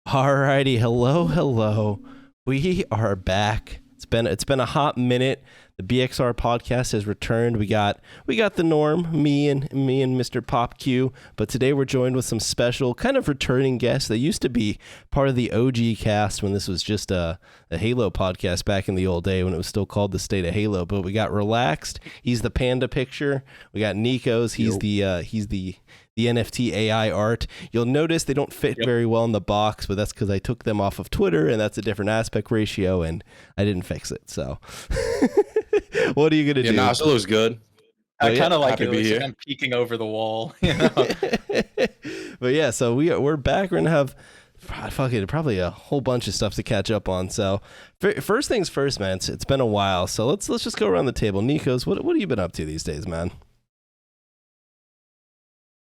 Alrighty, hello. We are back. It's been a hot minute. The BXR podcast has returned. We got the norm, me and Mr. Pop Q, but today we're joined with some special kind of returning guests. They used to be part of the OG cast when this was just a Halo podcast back in the old day when it was still called the State of Halo. But we got Relaxed. He's the panda picture. We got Nikos. He's the NFT AI art. You'll notice they don't fit very well in the box, but that's because I took them off of Twitter, and that's a different aspect ratio, and I didn't fix it. So, what are you gonna do? Yeah, it looks good. I kind of like Happy it. to be Looks like here. I'm peeking over the wall. You know? But yeah, so we're back. We're gonna have probably a whole bunch of stuff to catch up on. So, first things first, man. It's been a while, so let's just go around the table. Nikos, what have you been up to these days, man?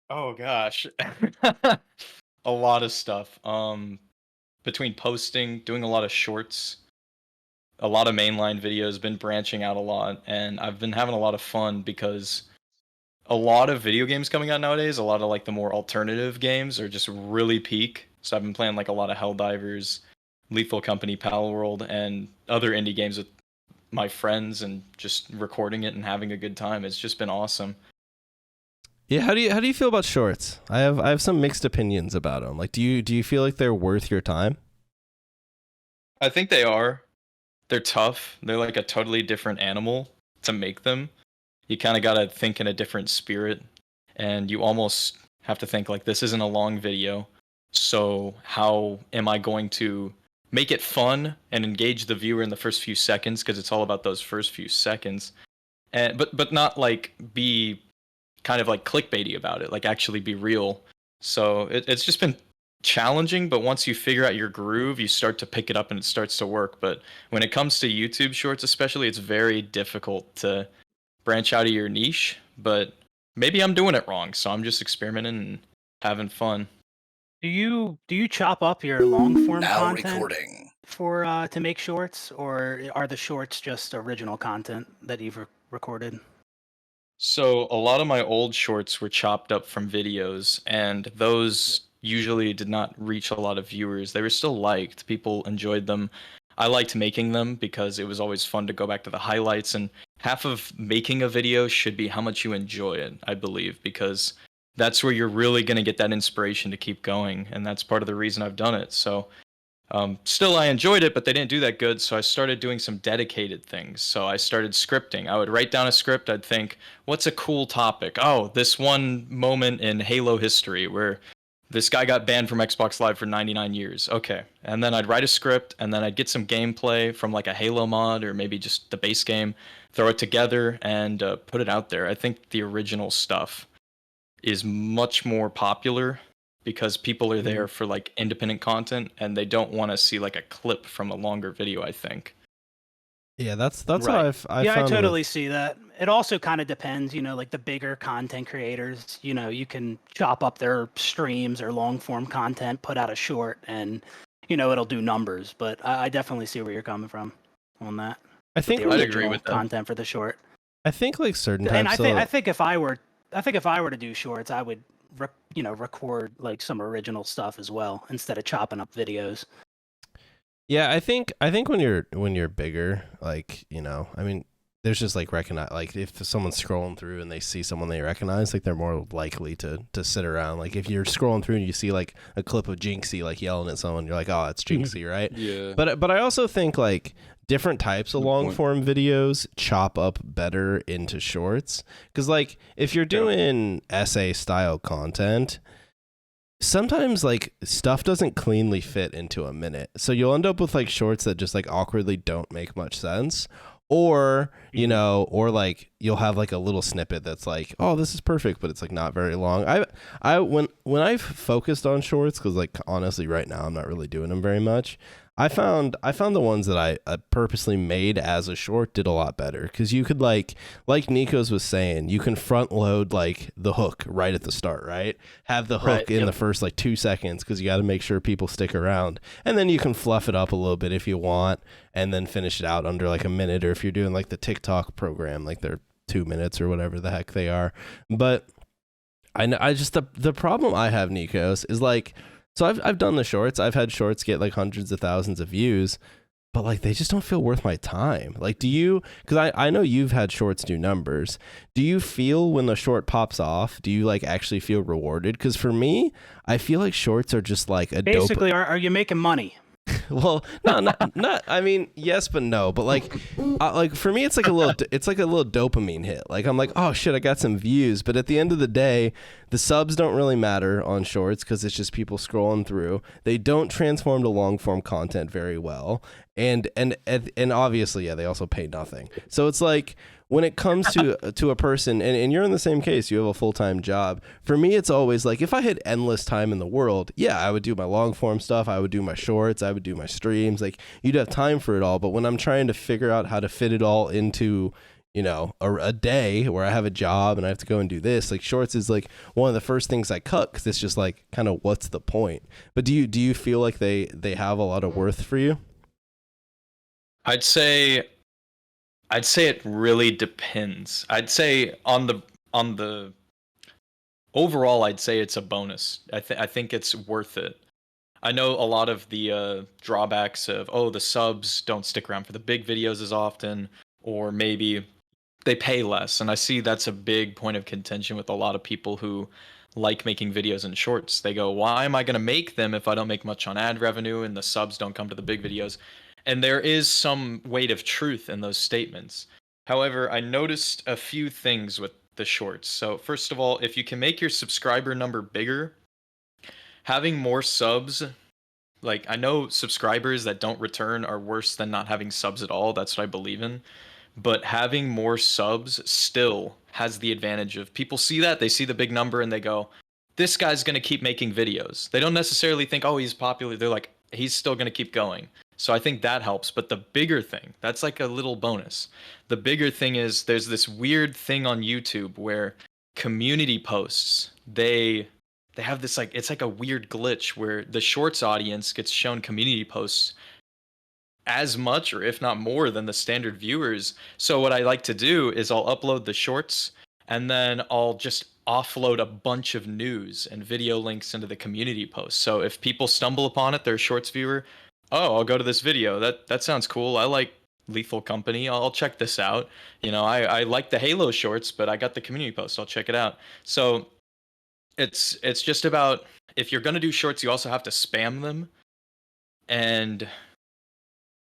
Oh gosh, a lot of stuff. Between posting, doing a lot of shorts, a lot of mainline videos, been branching out a lot, and I've been having a lot of fun because a lot of video games coming out nowadays, a lot of like the more alternative games are just really peak. So I've been playing like a lot of Helldivers, Lethal Company, Pal World, and other indie games with my friends and just recording it and having a good time. It's just been awesome. Yeah, how do you feel about shorts? I have some mixed opinions about them. Like, do you feel like they're worth your time? I think they are. They're tough. They're like a totally different animal to make them. You kind of got to think in a different spirit, and you almost have to think like this isn't a long video. So how am I going to make it fun and engage the viewer in the first few seconds, because it's all about those first few seconds. And but not like be kind of like clickbaity about it, like actually be real. So it's just been challenging, but once you figure out your groove, you start to pick it up and it starts to work. But when it comes to YouTube shorts especially, it's very difficult to branch out of your niche. But maybe I'm doing it wrong, so I'm just experimenting and having fun. Do you chop up your long form Now content recording. for to make shorts, or are the shorts just original content that you've recorded? So a lot of my old shorts were chopped up from videos, and those usually did not reach a lot of viewers. They were still liked. People enjoyed them. I liked making them because it was always fun to go back to the highlights, and half of making a video should be how much you enjoy it, I believe, because that's where you're really going to get that inspiration to keep going, and that's part of the reason I've done it. So still, I enjoyed it, but they didn't do that good, so I started doing some dedicated things. So I started scripting. I would write down a script. I'd think, what's a cool topic? Oh, this one moment in Halo history where this guy got banned from Xbox Live for 99 years. Okay. And then I'd write a script, and then I'd get some gameplay from like a Halo mod or maybe just the base game, throw it together, and put it out there. I think the original stuff is much more popular because people are there for like independent content and they don't want to see like a clip from a longer video, I think. Yeah, that's Right. what I Yeah, I found. totally see that. It also kind of depends, like the bigger content creators, you can chop up their streams or long form content, put out a short, and it'll do numbers. But I definitely see where you're coming from on that. I think The I'd agree original with that. content for the short. I think like certain And types I think if I were to do shorts, I would record like some original stuff as well instead of chopping up videos. Yeah, I think when you're bigger, like, I mean, there's just like recognize, like if someone's scrolling through and they see someone they recognize, like they're more likely to sit around. Like if you're scrolling through and you see like a clip of Jinxie like yelling at someone, you're like, oh, it's Jinxie, right? Yeah. But I also think like different types of Good long point. form videos chop up better into shorts, because like if you're doing essay style content, sometimes like stuff doesn't cleanly fit into a minute, so you'll end up with like shorts that just like awkwardly don't make much sense, or or like you'll have like a little snippet that's like, oh, this is perfect, but it's like not very long. When I've focused on shorts, because like honestly right now I'm not really doing them very much, I found the ones that I purposely made as a short did a lot better, because you could like Nikos was saying, you can front load like the hook right at the start, right? Have the hook Right, in yep. the first like 2 seconds, because you got to make sure people stick around, and then you can fluff it up a little bit if you want, and then finish it out under like a minute, or if you're doing like the TikTok program, like they're 2 minutes or whatever the heck they are. But I just the problem I have, Nikos, is like So I've done the shorts. I've had shorts get like hundreds of thousands of views, but like they just don't feel worth my time. Like, do you? Because I know you've had shorts do numbers. Do you feel when the short pops off? Do you like actually feel rewarded? Because for me, I feel like shorts are just like a Basically, are you making money? Well, no, not. I mean, yes, but no. But like for me, it's like a little dopamine hit. Like I'm like, oh shit, I got some views. But at the end of the day, the subs don't really matter on shorts because it's just people scrolling through. They don't transform to long form content very well, and obviously, yeah, they also pay nothing. So it's like, when it comes to a person, and you're in the same case, you have a full-time job. For me, it's always like, if I had endless time in the world, yeah, I would do my long-form stuff. I would do my shorts. I would do my streams. Like, you'd have time for it all. But when I'm trying to figure out how to fit it all into, you know, a day where I have a job and I have to go and do this, like shorts is like one of the first things I cut because it's just like, kind of what's the point? But do you feel like they have a lot of worth for you? I'd say it really depends. I'd say on the overall, I'd say it's a bonus. I think it's worth it. I know a lot of the drawbacks of, oh, the subs don't stick around for the big videos as often, or maybe they pay less. And I see that's a big point of contention with a lot of people who like making videos and shorts. They go, why am I going to make them if I don't make much on ad revenue and the subs don't come to the big videos? And there is some weight of truth in those statements. However, I noticed a few things with the shorts. So first of all, if you can make your subscriber number bigger, having more subs, like I know subscribers that don't return are worse than not having subs at all. That's what I believe in. But having more subs still has the advantage of people see that, they see the big number and they go, this guy's going to keep making videos. They don't necessarily think, oh, he's popular. They're like, he's still going to keep going. So I think that helps. But the bigger thing, that's like a little bonus. The bigger thing is there's this weird thing on YouTube where community posts, they have this like, it's like a weird glitch where the shorts audience gets shown community posts as much or if not more than the standard viewers. So what I like to do is I'll upload the shorts and then I'll just offload a bunch of news and video links into the community post. So if people stumble upon it, they're a shorts viewer, oh, I'll go to this video. That sounds cool. I like Lethal Company. I'll check this out. You know, I like the Halo shorts, but I got the community post. I'll check it out. So it's just about, if you're going to do shorts, you also have to spam them. And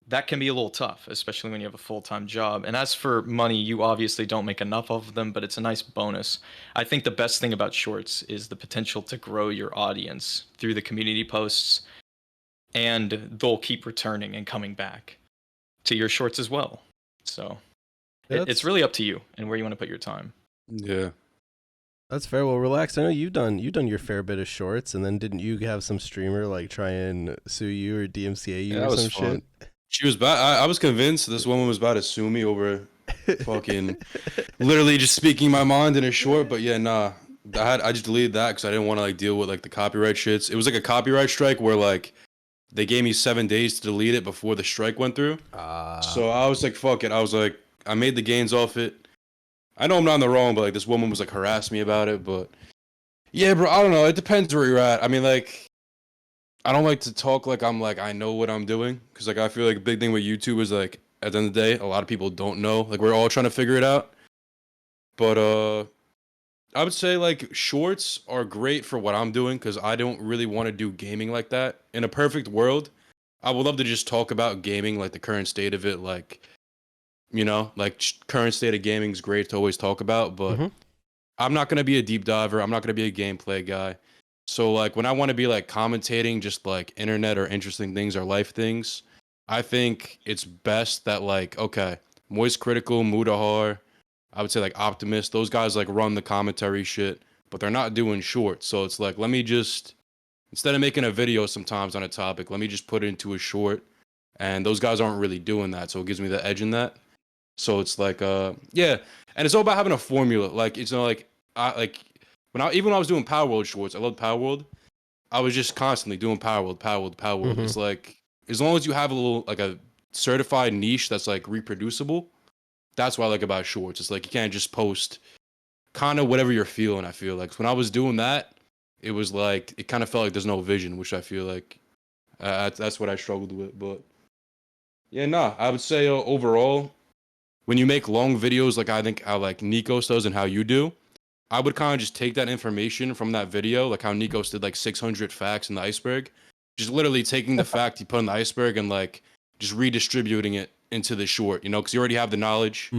that can be a little tough, especially when you have a full-time job. And as for money, you obviously don't make enough of them, but it's a nice bonus. I think the best thing about shorts is the potential to grow your audience through the community posts, and they'll keep returning and coming back to your shorts as well. So it's really up to you and where you want to put your time. Yeah. That's fair. Well, relax. I know you've done your fair bit of shorts, and then didn't you have some streamer like try and sue you or DMCA you or some shit? She was about. I was convinced this woman was about to sue me over fucking literally just speaking my mind in a short. But yeah, nah. I just deleted that because I didn't want to like deal with like the copyright shits. It was like a copyright strike where like they gave me 7 days to delete it before the strike went through. So I was like, fuck it. I was like, I made the gains off it. I know I'm not in the wrong, but like this woman was like harassing me about it. But yeah, bro, I don't know. It depends where you're at. I mean, like, I don't like to talk like I'm like I know what I'm doing, because like I feel like a big thing with YouTube is like at the end of the day, a lot of people don't know. Like we're all trying to figure it out. But I would say like shorts are great for what I'm doing because I don't really want to do gaming like that. In a perfect world, I would love to just talk about gaming, like the current state of it, like, you know, like current state of gaming is great to always talk about, but I'm not going to be a deep diver. I'm not going to be a gameplay guy. So like when I want to be like commentating just like internet or interesting things or life things, I think it's best that like, okay, Moist Critical, Mudahar, I would say like Optimist, those guys like run the commentary shit, but they're not doing shorts. So it's like, let me just, instead of making a video sometimes on a topic, let me just put it into a short. And those guys aren't really doing that. So it gives me the edge in that. So it's like, yeah. And it's all about having a formula. Like, it's not like, even when I was doing Power World shorts, I loved Power World. I was just constantly doing Power World. It's like, as long as you have a little, like a certified niche that's like reproducible, that's what I like about shorts. It's like, you can't just post kind of whatever you're feeling, I feel like. When I was doing that, it was like it kind of felt like there's no vision, which I feel like that's what I struggled with. But yeah, nah, I would say overall, when you make long videos, like I think how like Nikos does and how you do, I would kind of just take that information from that video, like how Nikos did like 600 facts in the iceberg, just literally taking the fact he put in the iceberg and like just redistributing it into the short, you know, because you already have the knowledge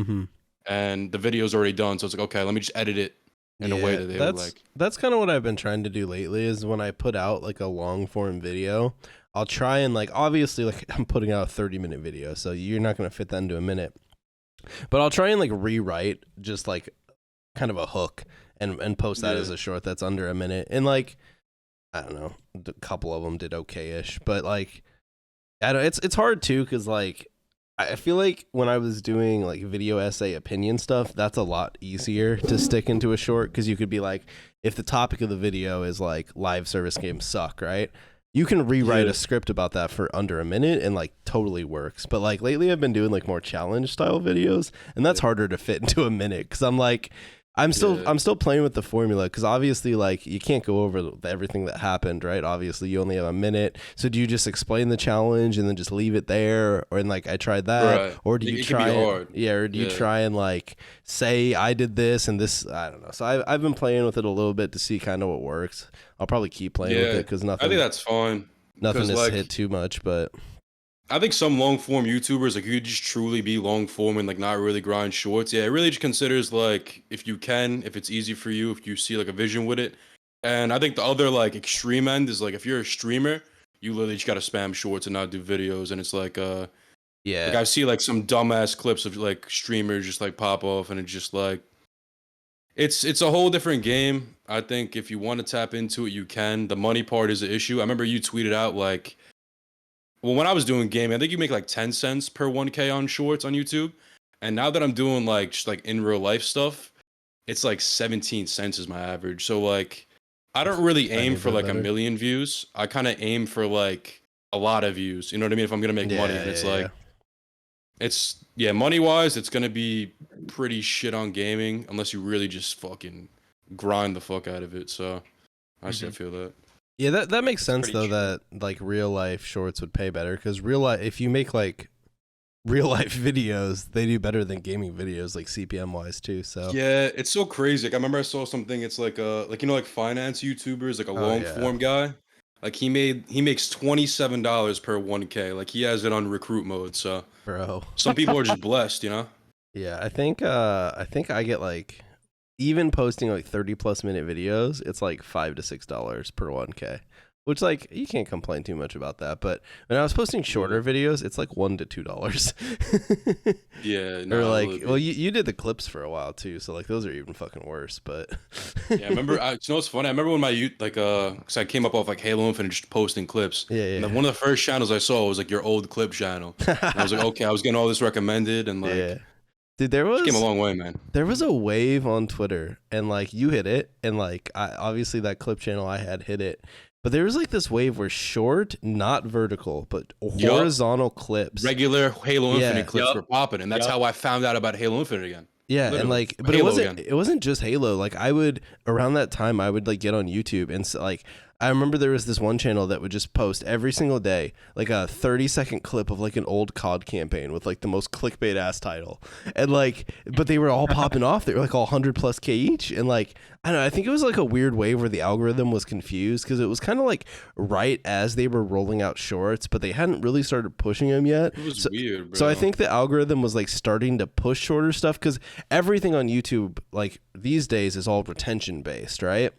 and the video's already done. So it's like, okay, let me just edit it in a way that they would like. That's kind of what I've been trying to do lately is when I put out like a long form video, I'll try and like, obviously like I'm putting out a 30-minute video, so you're not going to fit that into a minute, but I'll try and like rewrite just like kind of a hook and post that as a short that's under a minute. And like, I don't know, a couple of them did okay-ish, but like, I don't, it's hard too. Cause like, I feel like when I was doing like video essay opinion stuff, that's a lot easier to stick into a short. Cause you could be like, if the topic of the video is like live service games suck, right? You can rewrite a script about that for under a minute and like totally works. But like lately I've been doing like more challenge style videos and that's harder to fit into a minute. Cause I'm like, I'm still playing with the formula because obviously like you can't go over everything that happened, right? Obviously you only have a minute. So do you just explain the challenge and then just leave it there? Or and like I tried that, or do you try or do you try and like say I did this and this? I don't know. So I've been playing with it a little bit to see kind of what works. I'll probably keep playing with it because nothing. I think that's fine. Nothing has like, hit too much, but I think some long form YouTubers, like you just truly be long form and like not really grind shorts. Yeah, it really just considers like if you can, if it's easy for you, if you see like a vision with it. And I think the other like extreme end is like if you're a streamer, you literally just gotta spam shorts and not do videos. And it's like like I see like some dumbass clips of like streamers just like pop off and it's just like it's a whole different game. I think if you want to tap into it, you can. The money part is the issue. I remember you tweeted out like, well, when I was doing gaming, I think you make like 10 cents per 1K on shorts on YouTube. And now that I'm doing like just like in real life stuff, it's like 17 cents is my average. So like I don't really aim for like a million views. I kind of aim for like a lot of views. You know what I mean? If I'm going to make money, and it's like it's money wise, it's going to be pretty shit on gaming unless you really just fucking grind the fuck out of it. So I still feel that. Yeah, that makes sense though, that like real life shorts would pay better because real life, if you make like real life videos, they do better than gaming videos, like CPM wise too. So yeah, it's so crazy. Like I remember I saw something. It's like like you know like finance YouTubers, like a long form guy. Like he makes $27 per 1K. Like he has it on recruit mode. So bro, some people are just blessed, you know. Yeah, I think I get like, even posting like 30+ minute videos, it's like $5 to $6 per 1K, which like you can't complain too much about that. But when I was posting shorter videos, it's like $1 to $2. Yeah, or like, well, you did the clips for a while too, so like those are even fucking worse. But yeah, I remember. You know what's funny? I remember when my youth, like, because I came up off like Halo Infinite just posting clips. Yeah. And one of the first channels I saw was like your old clip channel. And I was like, okay, I was getting all this recommended and like. Yeah. Dude, there was came a long way, man. There was a wave on Twitter, and like you hit it, and like obviously that clip channel I had hit it, but there was like this wave where short, not vertical, but horizontal clips, regular Halo Infinite clips were popping, and that's how I found out about Halo Infinite again. Yeah, literally. And like, but Halo it wasn't just Halo. Like I would around that time, I would like get on YouTube and like. I remember there was this one channel that would just post every single day, like a 30-second clip of like an old COD campaign with like the most clickbait ass title. And like, but they were all popping off. They were like all 100+ K each. And like, I don't know, I think it was like a weird wave where the algorithm was confused because it was kind of like right as they were rolling out shorts, but they hadn't really started pushing them yet. It was weird, bro. So I think the algorithm was like starting to push shorter stuff because everything on YouTube, like these days, is all retention based, right?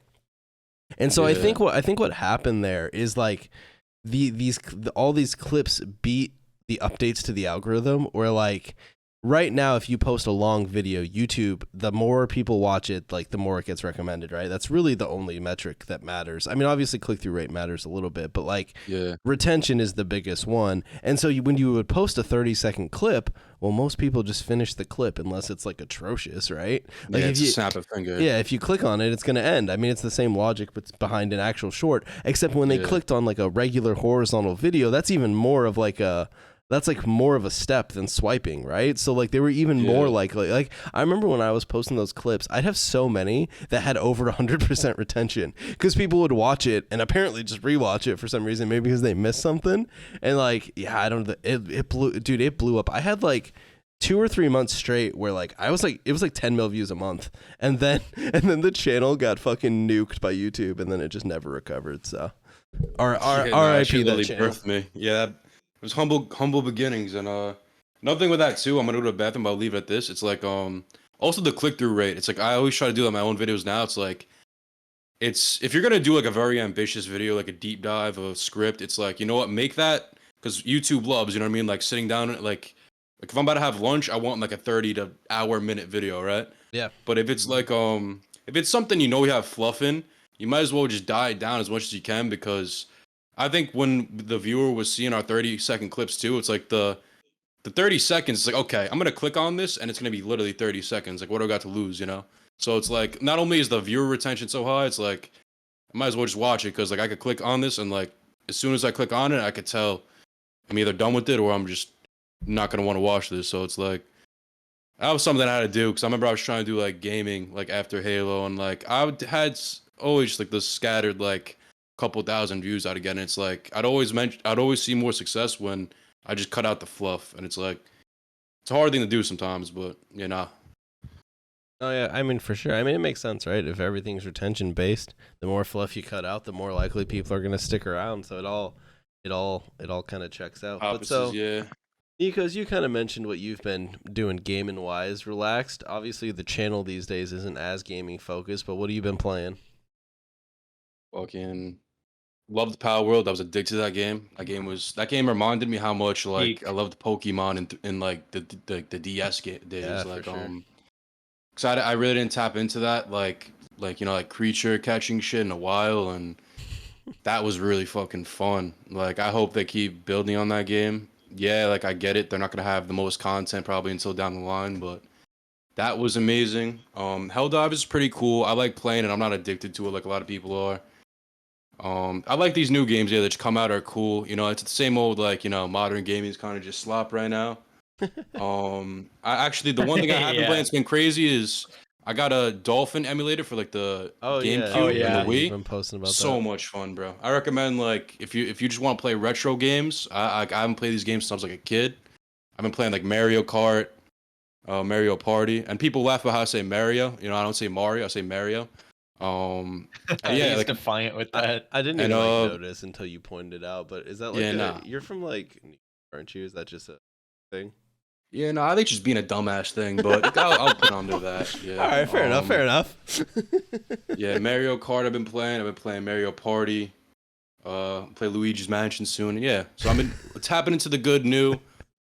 And so I think what happened there is like all these clips beat the updates to the algorithm, where like right now if you post a long video, YouTube, the more people watch it, like the more it gets recommended, right? That's really the only metric that matters. I mean, obviously click-through rate matters a little bit, but like retention is the biggest one. And so when you would post a 30-second clip, well, most people just finish the clip unless it's like atrocious, right? Like if you snap a finger. Yeah, if you click on it, it's going to end. I mean, it's the same logic but behind an actual short, except when they clicked on like a regular horizontal video, that's even more of like a that's like more of a step than swiping, right? So like they were even more likely. Like I remember when I was posting those clips, I'd have so many that had over 100% retention because people would watch it and apparently just rewatch it for some reason, maybe because they missed something. And like, yeah, I don't. It blew, dude. It blew up. I had like 2 or 3 months straight where like I was like, it was like 10 mil views a month, and then the channel got fucking nuked by YouTube, and then it just never recovered. So, R.I.P. that channel. Birthed me. Yeah, it was humble beginnings. And another thing with that too, I'm gonna go to the bathroom, but I'll leave it at this. It's like also the click through rate. It's like I always try to do that in my own videos now. It's like if you're gonna do like a very ambitious video, like a deep dive of a script, it's like, you know what, make that, because YouTube loves, you know what I mean, like sitting down like if I'm about to have lunch, I want like a 30 to hour minute video, right? Yeah. But if it's like if it's something you know you have fluff in, you might as well just dial it down as much as you can, because I think when the viewer was seeing our 30-second clips too, it's like the 30 seconds, it's like, okay, I'm gonna click on this and it's gonna be literally 30 seconds. Like, what do I got to lose, you know? So it's like, not only is the viewer retention so high, it's like I might as well just watch it, because like I could click on this and like as soon as I click on it, I could tell I'm either done with it or I'm just not gonna want to watch this. So it's like that was something I had to do, because I remember I was trying to do like gaming like after Halo, and like had always just like this scattered like couple thousand views out again. It's like I'd always see more success when I just cut out the fluff, and it's like it's a hard thing to do sometimes, but you know. Oh yeah, I mean for sure. I mean it makes sense, right? If everything's retention based, the more fluff you cut out, the more likely people are gonna stick around. So it all kind of checks out. Opposites, but so yeah. Nikos, you kind of mentioned what you've been doing gaming wise. Relaxed. Obviously, the channel these days isn't as gaming focused, but what have you been playing? Fucking loved Power World. I was addicted to that game. That game reminded me how much like I loved Pokemon in like the DS days. Yeah, like for sure. cause I really didn't tap into that like you know, like creature catching shit in a while, and that was really fucking fun. Like I hope they keep building on that game. Yeah, like I get it, they're not gonna have the most content probably until down the line, but that was amazing. Helldive is pretty cool. I like playing it. I'm not addicted to it like a lot of people are. I like these new games, yeah, that just come out are cool. You know, it's the same old like, you know, modern gaming is kind of just slop right now. I actually, the one thing I have been playing that's been crazy is I got a Dolphin emulator for like the GameCube and the Wii. You've been posting about So that. much fun, bro. I recommend like if you just want to play retro games. I haven't played these games since I was like a kid. I've been playing like Mario Kart, Mario Party, and people laugh about how I say Mario. You know, I don't say Mario, I say Mario. Yeah, like defiant with that. I didn't even like, notice until you pointed it out. But is that like you're from like, aren't you? Is that just a thing? Yeah, no, I think it's just being a dumbass thing, but I'll put under that. Yeah. All right, fair enough. Yeah, Mario Kart I've been playing Mario Party. Play Luigi's Mansion soon. Yeah, so I've been tapping into the good new,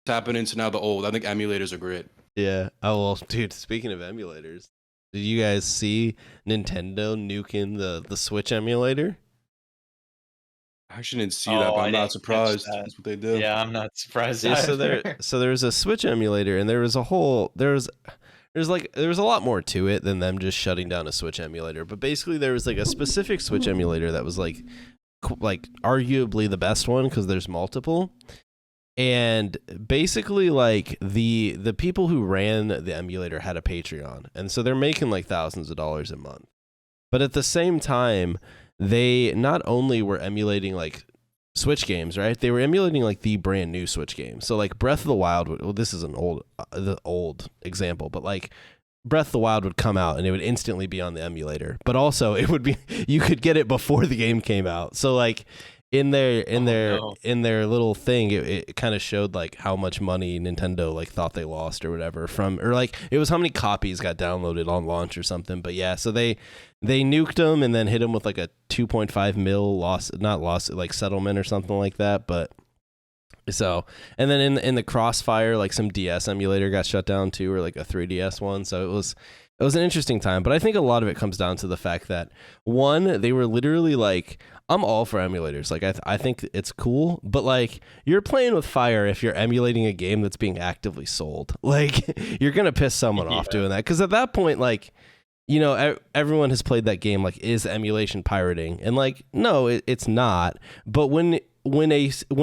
tapping into now the old. I think emulators are great. Yeah. Oh well, dude. Speaking of emulators, did you guys see Nintendo nuking the Switch emulator? I actually didn't see that, but I'm not surprised. That's what they did. Yeah, I'm not surprised. Yeah, so there's a Switch emulator, and there was a lot more to it than them just shutting down a Switch emulator. But basically, there was like a specific Switch emulator that was like arguably the best one because there's multiple. And basically, like the people who ran the emulator had a Patreon, and so they're making like thousands of dollars a month. But at the same time, they not only were emulating like Switch games, right? They were emulating like the brand new Switch game. So like Breath of the Wild, well, this is an old example, but like Breath of the Wild would come out and it would instantly be on the emulator. But also it would be, you could get it before the game came out. So like in their little thing, it kind of showed like how much money Nintendo like thought they lost or whatever or like it was how many copies got downloaded on launch or something. But yeah, so they nuked them and then hit them with like a 2.5 mil like settlement or something like that. But so, and then in the Crossfire, like some DS emulator got shut down too, or like a 3DS one. So it was an interesting time. But I think a lot of it comes down to the fact that one, they were literally like, I'm all for emulators. Like I think it's cool, but like you're playing with fire if you're emulating a game that's being actively sold. Like you're gonna piss someone off doing that, because at that point, like, you know, everyone has played that game. Like, is emulation pirating? And like, no, it's not. But when when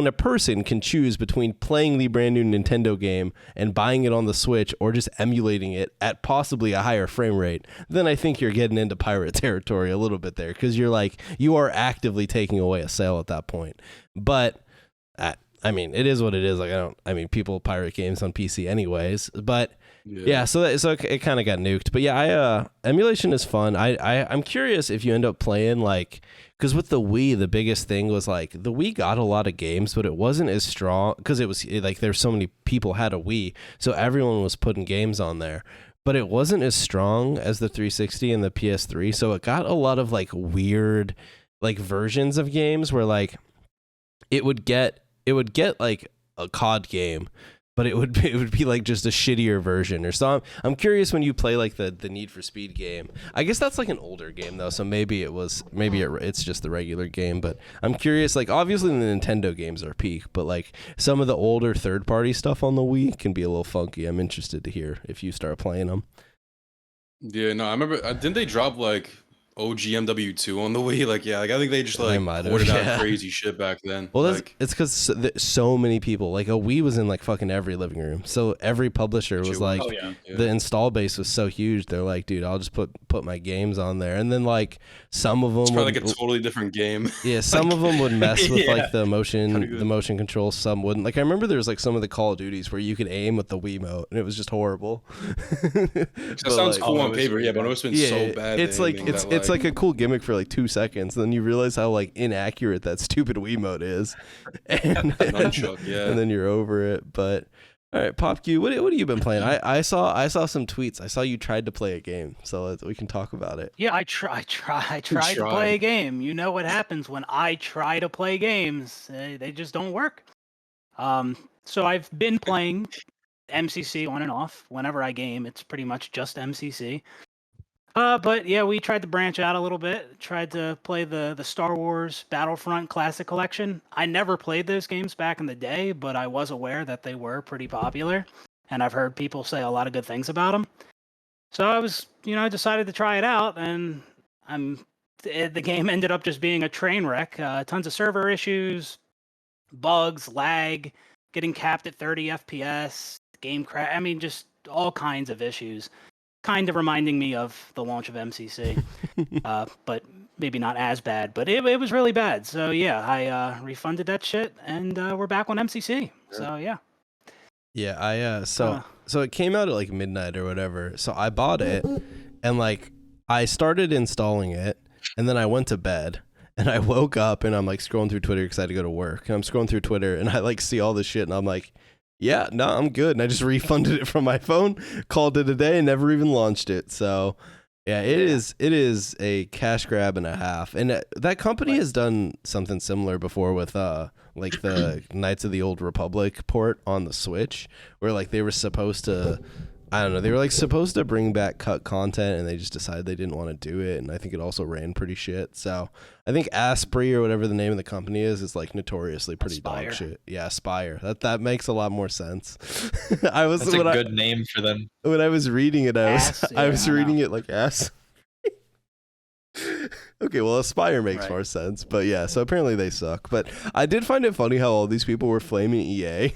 a person can choose between playing the brand new Nintendo game and buying it on the Switch or just emulating it at possibly a higher frame rate, then I think you're getting into pirate territory a little bit there, because you are actively taking away a sale at that point. But I mean, it is what it is. Like, people pirate games on PC anyways, but yeah, so it kind of got nuked. But yeah, emulation is fun. I'm curious if you end up playing, like, because with the Wii, the biggest thing was like the Wii got a lot of games, but it wasn't as strong because like there's so many people had a Wii, so everyone was putting games on there. But it wasn't as strong as the 360 and the PS3, so it got a lot of like weird like versions of games where like it would get like a COD game, but it would be like just a shittier version or so. I'm curious when you play like the Need for Speed game. I guess that's like an older game though, so maybe it's just the regular game. But I'm curious, like obviously the Nintendo games are peak, but like some of the older third party stuff on the Wii can be a little funky. I'm interested to hear if you start playing them. Yeah, no, I remember. Didn't they drop like OG MW2 on the Wii? Like, yeah, like I think they just They like might have, ordered yeah. out crazy shit back then. Well, like, it's because so many people, like a Wii was in like fucking every living room. So every publisher was like, Oh yeah. the install base was so huge. They're like, dude, I'll just put my games on there. And then like some of them it's probably would, like a totally different game. yeah, some of them would mess with Yeah. like the Kinda good. motion control. Some wouldn't. Like I remember there was like some of the Call of Duties where you could aim with the Wiimote and it was just horrible. That sounds cool on paper, yeah, but it must have been so bad. It's like it's like a cool gimmick for like 2 seconds. Then you realize how like inaccurate that stupid Wiimote is, and Nunchuck, yeah. and then you're over it. But all right, PopQ, what have you been playing? I saw some tweets. I saw you tried to play a game, so we can talk about it. Yeah, I tried to play a game. You know what happens when I try to play games? They just don't work. So I've been playing MCC on and off. Whenever I game, it's pretty much just MCC. But yeah, we tried to branch out a little bit. Tried to play the Star Wars Battlefront Classic Collection. I never played those games back in the day, but I was aware that they were pretty popular, and I've heard people say a lot of good things about them. So I decided to try it out, and the game ended up just being a train wreck. Tons of server issues, bugs, lag, getting capped at 30 FPS, game crash. I mean, just all kinds of issues. Kind of reminding me of the launch of MCC, but maybe not as bad. But it was really bad. So yeah, I refunded that shit, and we're back on MCC. So yeah. Yeah, so it came out at like midnight or whatever. So I bought it, and like I started installing it, and then I went to bed. And I woke up and I'm like scrolling through Twitter because I had to go to work. And I'm scrolling through Twitter and I like see all this shit and I'm like, yeah, no, I'm good. And I just refunded it from my phone, called it a day, and never even launched it. So yeah, it is a cash grab and a half. And that company has done something similar before with like the Knights of the Old Republic port on the Switch, where like they were supposed to, I don't know, they were like supposed to bring back cut content and they just decided they didn't want to do it. And I think it also ran pretty shit. So I think Asprey or whatever the name of the company is like notoriously pretty Aspire. dog shit. Yeah, Aspire. That makes a lot more sense. That's a good name for them. When I was reading it, I was I reading know. it like ass. Okay, well, Aspire makes Right. more sense. But yeah, so apparently they suck. But I did find it funny how all these people were flaming EA.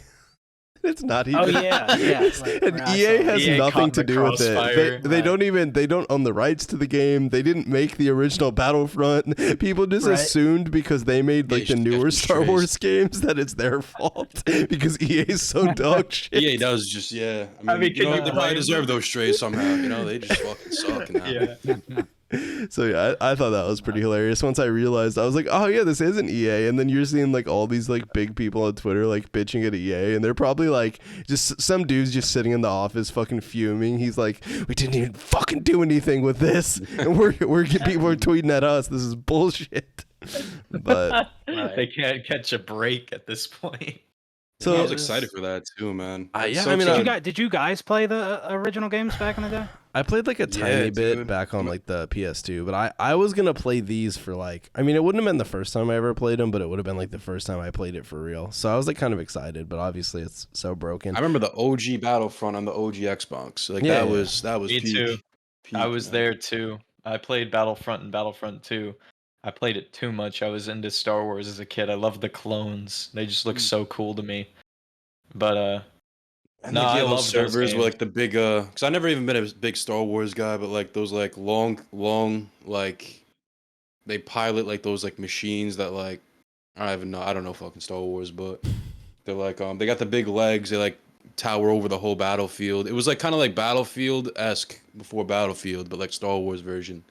It's not even. Oh yeah, yeah. Like, And I EA saw has EA nothing caught to the do with it. crossfire. They don't own the rights to the game. They didn't make the original Battlefront. People just Right. assumed because they made like Yeah, the it's newer just Star trace. Wars games that it's their fault because EA is so dog shit. EA does just, yeah. I mean, you can know, you they probably blame deserve them? those strays somehow. You know, they just fucking suck now. Yeah. So yeah, I thought that was pretty hilarious. Once I realized, I was like, oh yeah, this isn't EA. And then you're seeing like all these like big people on Twitter like bitching at EA, and they're probably like just some dude's just sitting in the office fucking fuming. He's like, we didn't even fucking do anything with this, and people are tweeting at us. This is bullshit. But They can't catch a break at this point. so I was excited for that too, man. Yeah, So I mean, excited. Did you guys play the original games back in the day? I played like a tiny bit dude. back on like the PS2, but I was gonna play these for like, I mean, it wouldn't have been the first time I ever played them, but it would have been like the first time I played it for real. So I was like kind of excited, but obviously it's so broken. I remember the OG Battlefront on the OG Xbox. Like Yeah, that yeah. was Me peak, too. peak, I was man. there too. I played Battlefront and Battlefront 2. I played it too much. I was into Star Wars as a kid. I love the clones. They just look so cool to me. But And no, like I yeah, those love those servers with games. like the big because I never even been a big Star Wars guy, but like those like long like they pilot like those like machines that like I don't know fucking Star Wars, but they're like they got the big legs, they like tower over the whole battlefield. It was like kind of like Battlefield-esque before Battlefield, but like Star Wars version. You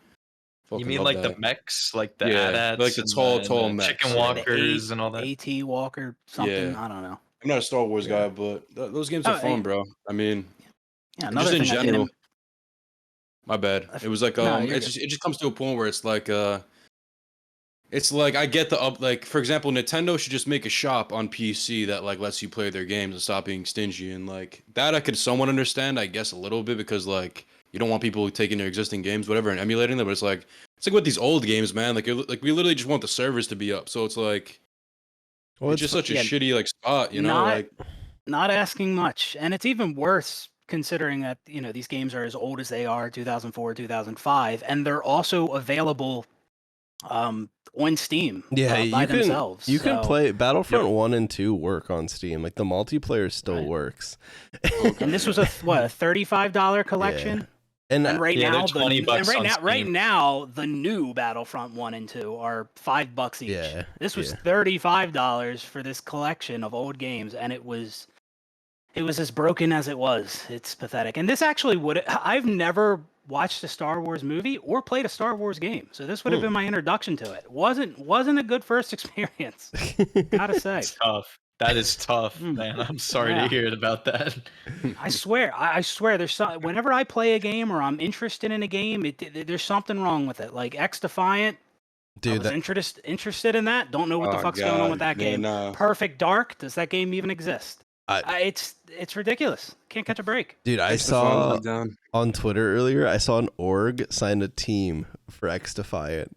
Fucking mean love like the that. mechs, like the Yeah, like AT-ATs the and tall the mechs. chicken Yeah. The walkers and all that? AT Walker something. Yeah. I don't know. I'm not a Star Wars Yeah. guy, but those games are Oh, fun, bro. I mean, yeah. just Another in thing I general. didn't. My bad. It was like No, you're good. it just comes to a point where it's like I get the up like for example, Nintendo should just make a shop on PC that like lets you play their games and stop being stingy, and like that I could somewhat understand, I guess a little bit, because like you don't want people taking their existing games whatever and emulating them, but it's like with these old games, man, like like we literally just want the servers to be up. So it's like Well, it's just such a yeah, shitty like spot, you know, not like not asking much, and it's even worse considering that these games are as old as they are, 2004, 2005, and they're also available on Steam yeah, by you themselves. can So, play Battlefront 1 and 2 work on Steam. Like the multiplayer still Right. works. and this was a $35 collection. Yeah. And And right Yeah, they're now, $20 on right Steam. now, the new Battlefront 1 and 2 are $5 each. Yeah, This was yeah. $35 for this collection of old games, and it was as broken as it was. It's pathetic. And this actually I've never watched a Star Wars movie or played a Star Wars game, so this would have been my introduction to it. wasn't a good first experience, gotta say. It's tough. That is tough, Mm. man. I'm sorry Yeah. to hear about that. I swear, I swear, whenever I play a game or I'm interested in a game, there's something wrong with it. Like X Defiant, I Dude, was interested in that. Don't know what the oh, fuck's going on with God, that game. man, Perfect Dark, does that game even exist? It's ridiculous. Can't catch a break. I Thanks for the final saw breakdown. on Twitter earlier, I saw an org sign a team for X Defiant.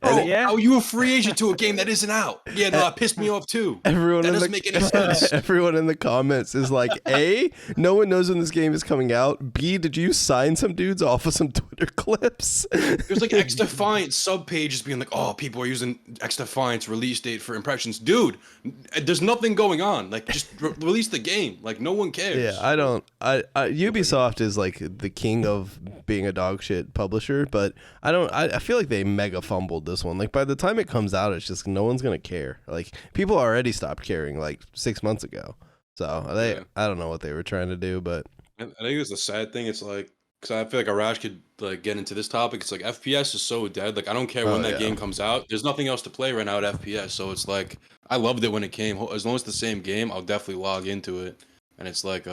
Oh, yeah. oh, you a free agent to a game that isn't out? Yeah, no, that pissed me off too. Everyone That in doesn't the, make any sense. Everyone in the comments is like, A, no one knows when this game is coming out. B, did you sign some dudes off of some Twitter clips? There's like X Defiant sub pages being like, oh, people are using X Defiant's release date for impressions. Dude, there's nothing going on. Like, just release the game. Like, no one cares. Yeah, I don't. Ubisoft is like the king of being a dog shit publisher, but I don't. I feel like they mega fumbled this one. Like by the time it comes out, it's just no one's gonna care. Like people already stopped caring like 6 months ago. So I don't know what they were trying to do, but I think it's the sad thing. It's like, because I feel like Arash could like get into this topic. It's like FPS is so dead. Like I don't care when that game comes out. There's nothing else to play right now at FPS. So it's like I loved it when it came. As long as it's the same game, I'll definitely log into it. And it's like,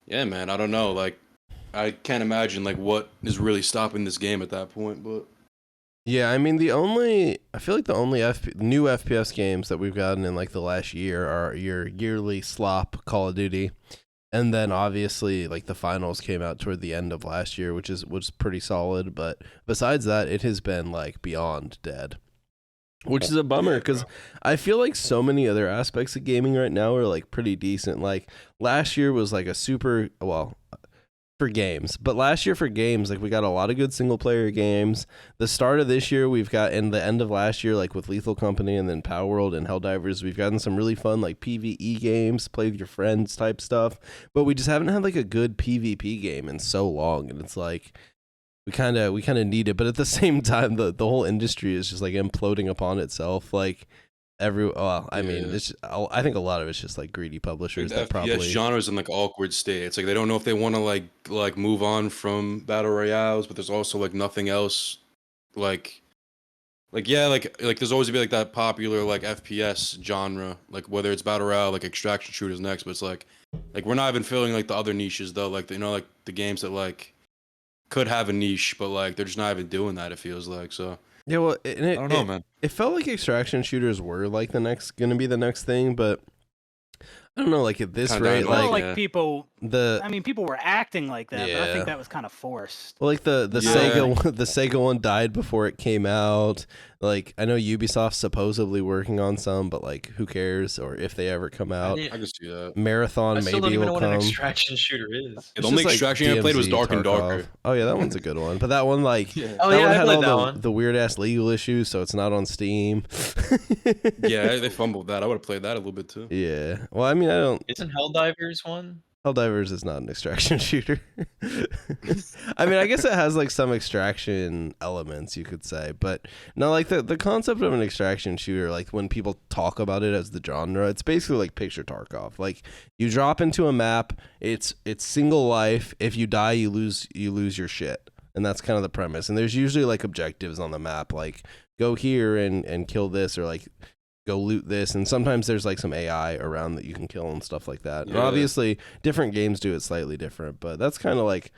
yeah, man. I don't know. Like I can't imagine like what is really stopping this game at that point. But yeah, I mean I feel like the only new FPS games that we've gotten in like the last year are your yearly slop Call of Duty. And then obviously like the finals came out toward the end of last year, which was pretty solid, but besides that it has been like beyond dead. Which is a bummer because I feel like so many other aspects of gaming right now are like pretty decent. Like last year was like a super for games, but last year for games, like we got a lot of good single player games. The start of this year, we've got, and the end of last year, like with Lethal Company and then Power World and Helldivers, we've gotten some really fun like PvE games, play with your friends type stuff. But we just haven't had like a good PvP game in so long, and it's like we kind of need it. But at the same time, the whole industry is just like imploding upon itself. Like I mean, it's I think a lot of it's just like greedy publishers the that FPS probably genre's in like awkward state. It's like they don't know if they want to like move on from battle royales, but there's also like nothing else. Like yeah, like there's always be like that popular like FPS genre, like whether it's battle royale, like extraction shooters next, but it's like we're not even filling like the other niches though, like like the games that like could have a niche, but like they're just not even doing that. It feels like so. yeah. Well, I don't know, man. It felt like extraction shooters were like gonna be the next thing, but I don't know, like at this Kinda rate, like- Well, like like people, the I mean, people were acting like that, but I Yeah. think that was kind of forced. well, like the Yeah. Sega the Sega one died before it came out. Like I know Ubisoft's supposedly working on some, but like who cares? Or if they ever come out, I can see that. Marathon I still don't maybe even know will what an come. extraction shooter is. It's The only just, like, extraction I played was DMZ, Dark and Tarkov. Darker. Oh yeah, that one's a good one. But that one like Yeah. Oh that yeah, one I had played all that the, one. the weird ass legal issues, so it's not on Steam. Yeah, they fumbled that. I would have played that a little bit too. Yeah. Well, I mean, I don't. Isn't Helldivers one? Helldivers is not an extraction shooter. I mean, I guess it has like some extraction elements, you could say, but no, like the concept of an extraction shooter, like when people talk about it as the genre, it's basically like picture Tarkov. Like you drop into a map, it's single life. If you die, you lose your shit, and that's kind of the premise. And there's usually like objectives on the map, like go here and kill this, or like go loot this, and sometimes there's like some AI around that you can kill and stuff like that. And Yeah. obviously different games do it slightly different, but that's kind of like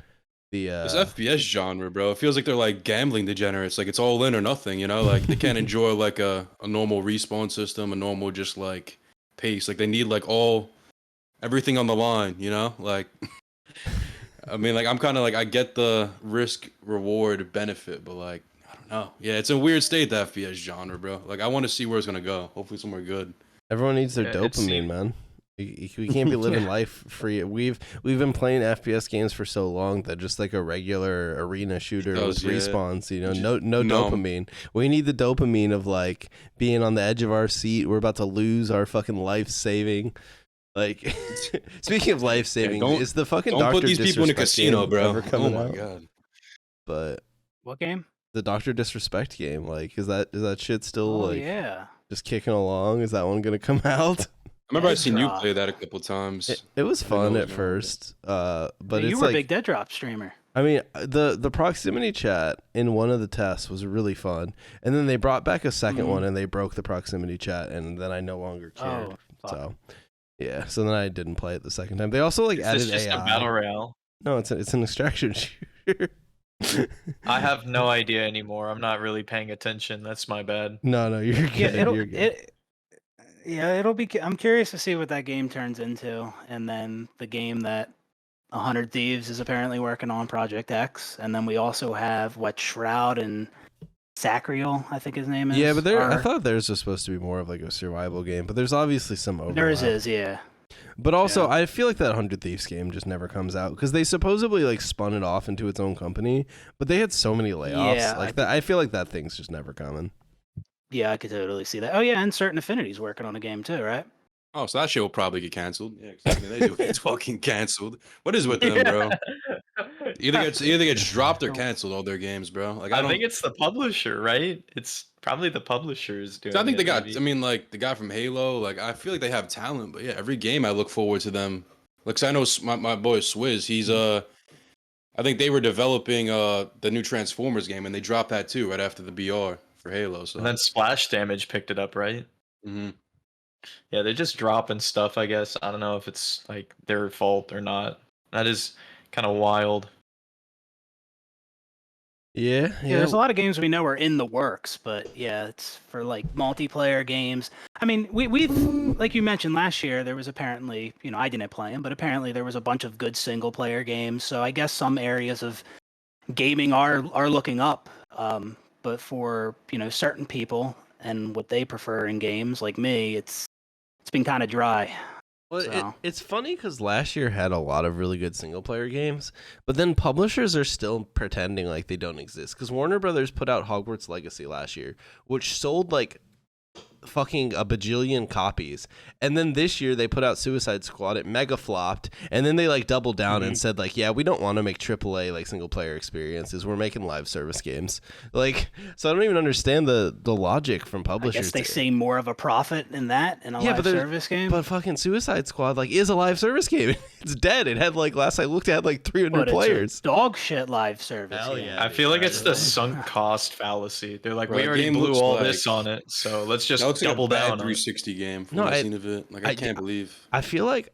the This FPS genre, bro, it feels like they're like gambling degenerates. Like it's all in or nothing, you know? Like they can't enjoy like a normal respawn system, a normal just like pace. Like they need like everything on the line, you know? Like I mean, like I'm kind of like I get the risk reward benefit, but like I don't know. Yeah, it's a weird state, the FPS genre, bro. Like I want to see where it's gonna go. Hopefully somewhere good. everyone needs their Yeah, it dopamine, seems- man. We can't be living life free. We've been playing FPS games for so long that just like a regular arena shooter does, with yeah. respawns, you know, Just no numb. dopamine. We need the dopamine of like being on the edge of our seat. We're about to lose our fucking life saving. Like speaking of life saving, don't- is the fucking Don't Dr. put these people in a Disrespect casino, game bro. ever Oh coming my out? god. But What game? the Dr. Disrespect game, like, is that shit still Oh like yeah. just kicking along? Is that one gonna come out? I remember I Dead seen you Drop. play that a couple times. It was I know fun what at you're first, but you it's were like a big Dead Drop streamer. I mean, the proximity chat in one of the tests was really fun, and then they brought back a 2nd Mhm. one, and they broke the proximity chat, and then I no longer cared. Oh, fuck. So, yeah. So then I didn't play it the second time. They also like Is added this just AI. a battle royale? No, it's an extraction shooter. I have no idea anymore. I'm not really paying attention. That's my bad. No, you're good. Yeah, You're good. it'll be. I'm curious to see what that game turns into, and then the game that 100 Thieves is apparently working on, Project X, and then we also have what Shroud and Sacriel, I think his name is. Yeah, but I are- thought theirs was supposed to be more of like a survival game, but there's obviously some overlap. theirs is, yeah. But also, Yeah. I feel like that 100 Thieves game just never comes out because they supposedly like spun it off into its own company, but they had so many layoffs. Yeah, Like that, I feel like that thing's just never coming. Yeah, I could totally see that. Oh yeah, and Certain Affinity's working on a game too, right? Oh, so that shit will probably get canceled. Yeah, exactly. They do. It's fucking canceled. What is with them, bro? Either gets dropped or canceled. All their games, bro. Like I I don't. think it's the publisher, right? It's probably the publishers doing. I think they it, got. maybe. I mean, like the guy from Halo. Like I feel like they have talent, but yeah, every game I look forward to them. Like 'cause I know my boy Swizz. He's I think they were developing the new Transformers game, and they dropped that too right after the BR for Halo. So And then Splash Damage picked it up, right? Mhm. Yeah, they're just dropping stuff. I guess I don't know if it's like their fault or not. That is kind of wild. Yeah, Yeah, there's a lot of games we know are in the works, but yeah, it's for like multiplayer games. I mean, we've like you mentioned last year, there was apparently, I didn't play them, but apparently there was a bunch of good single player games. So I guess some areas of gaming are looking up. But for certain people and what they prefer in games, like me, it's been kind of dry. Well, So- it's funny because last year had a lot of really good single player games, but then publishers are still pretending like they don't exist. Because Warner Brothers put out Hogwarts Legacy last year, which sold like fucking a bajillion copies, and then this year they put out Suicide Squad. It mega flopped, and then they like doubled down and said like, yeah, we don't want to make AAA like single player experiences. We're making live service games. Like, so I don't even understand the logic from I publishers. guess they see more of a profit in that in a Yeah, live but there's- service game. But fucking Suicide Squad like is a live service game. It's dead. It had like last I looked, it had like 300 But it's a players. dog shit live service. Hell game. yeah. I feel like it's the Right. sunk cost fallacy. They're like, Bro, we the already game blew looks all like- this on it, so let's just No, looks like a double bad down on it. 360 game from No, what I- I've seen of it. Like, I can't believe. I feel like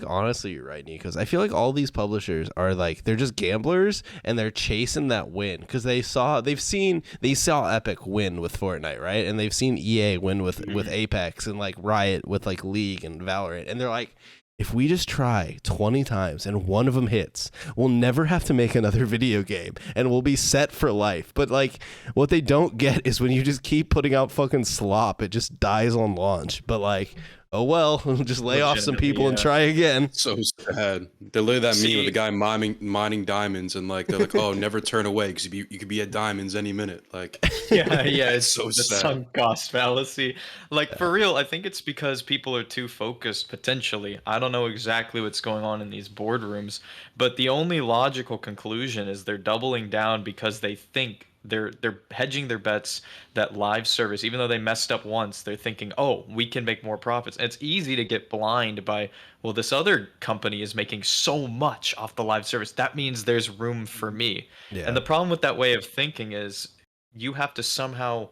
honestly you're right, Nikos. I feel like all these publishers are like they're just gamblers and they're chasing that win because they saw Epic win with Fortnite, right? And they've seen EA win with Apex and like Riot with like League and Valorant, and they're like, if we just try 20 times and one of them hits, we'll never have to make another video game and we'll be set for life. But like what they don't get is when you just keep putting out fucking slop, it just dies on launch. But like, oh well, just lay off some people and try again. So sad. They're literally that meme of the guy mining diamonds, and like they're like, "Oh, never turn away because you could be at diamonds any minute." Like, yeah, it's so the sad. sunk cost fallacy. Like for real, I think it's because people are too focused. Potentially, I don't know exactly what's going on in these boardrooms, but the only logical conclusion is they're doubling down because they think they're hedging their bets that live service, even though they messed up once, they're thinking, oh, we can make more profits. And it's easy to get blind by, well, this other company is making so much off the live service, that means there's room for me. Yeah. And the problem with that way of thinking is you have to somehow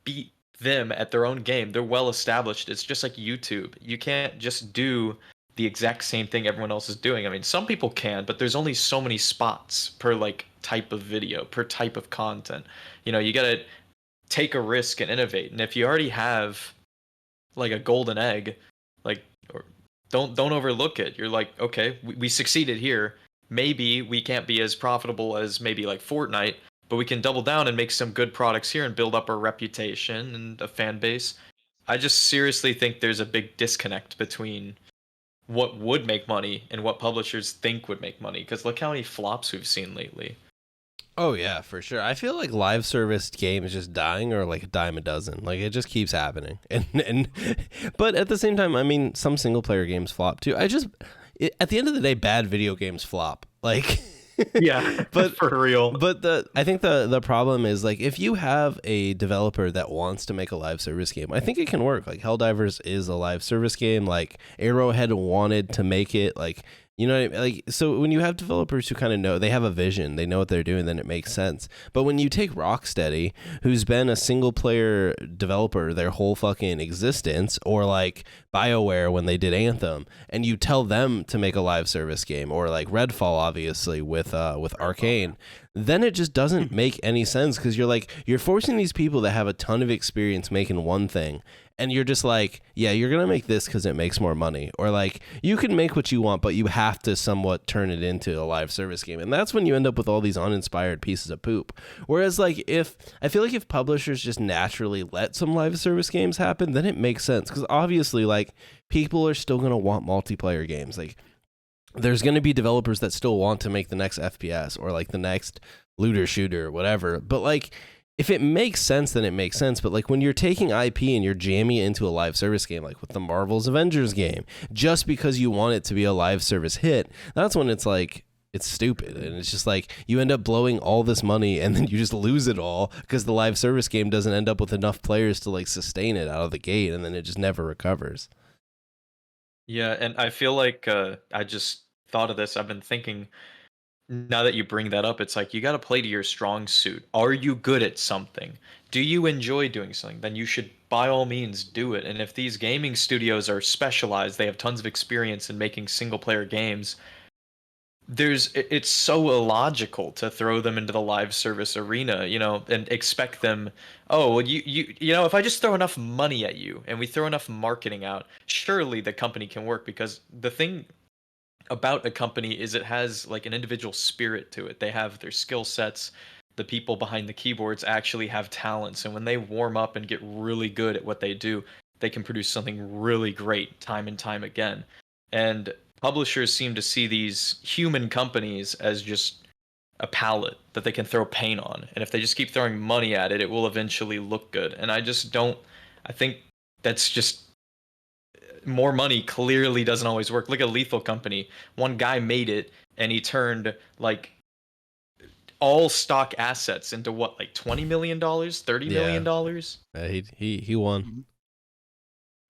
beat them at their own game. They're well established. It's just like YouTube. You can't just do the exact same thing everyone else is doing. I mean, some people can, but there's only so many spots per like type of video, per type of content. You know, you got to take a risk and innovate. And if you already have like a golden egg, like, or don't overlook it. You're like, okay, we succeeded here. Maybe we can't be as profitable as maybe like Fortnite, but we can double down and make some good products here and build up our reputation and a fan base. I just seriously think there's a big disconnect between what would make money and what publishers think would make money. Because look how many flops we've seen lately. Oh yeah, for sure. I feel like live service games just dying or like a dime a dozen. Like it just keeps happening. And but at the same time, I mean, some single player games flop too. At the end of the day, bad video games flop. Like Yeah, but for real. But I think the problem is like if you have a developer that wants to make a live service game, I think it can work. Like Helldivers is a live service game. Like Arrowhead wanted to make it. Like, you know what I mean? Like, so when you have developers who kind of know, they have a vision, they know what they're doing, then it makes sense. But when you take Rocksteady, who's been a single player developer their whole fucking existence, or like BioWare when they did Anthem, and you tell them to make a live service game, or like Redfall obviously with Arcane, then it just doesn't make any sense because you're forcing these people that have a ton of experience making one thing, and you're just like, yeah, you're gonna make this because it makes more money, or like you can make what you want, but you have to somewhat turn it into a live service game, and that's when you end up with all these uninspired pieces of poop. Whereas like if publishers just naturally let some live service games happen, then it makes sense because obviously like people are still gonna want multiplayer games. Like there's going to be developers that still want to make the next FPS or like the next looter shooter or whatever. But like, if it makes sense, then it makes sense. But like when you're taking IP and you're jamming it into a live service game, like with the Marvel's Avengers game, just because you want it to be a live service hit, that's when it's like, it's stupid. And it's just like you end up blowing all this money and then you just lose it all because the live service game doesn't end up with enough players to like sustain it out of the gate, and then it just never recovers. Yeah, and I feel like I just thought of this. I've been thinking, now that you bring that up, it's like you got to play to your strong suit. Are you good at something? Do you enjoy doing something? Then you should by all means do it. And if these gaming studios are specialized, they have tons of experience in making single player games, it's so illogical to throw them into the live service arena, you know, and expect them, oh, well, you know, if I just throw enough money at you and we throw enough marketing out, surely the company can work. Because the thing about a company is it has like an individual spirit to it. They have their skill sets. The people behind the keyboards actually have talents, and when they warm up and get really good at what they do, they can produce something really great time and time again. And publishers seem to see these human companies as just a palette that they can throw paint on. And if they just keep throwing money at it, it will eventually look good. And I think that's just, more money clearly doesn't always work. Look at Lethal Company. One guy made it and he turned like all stock assets into what, like $20 million, $30 million? He won.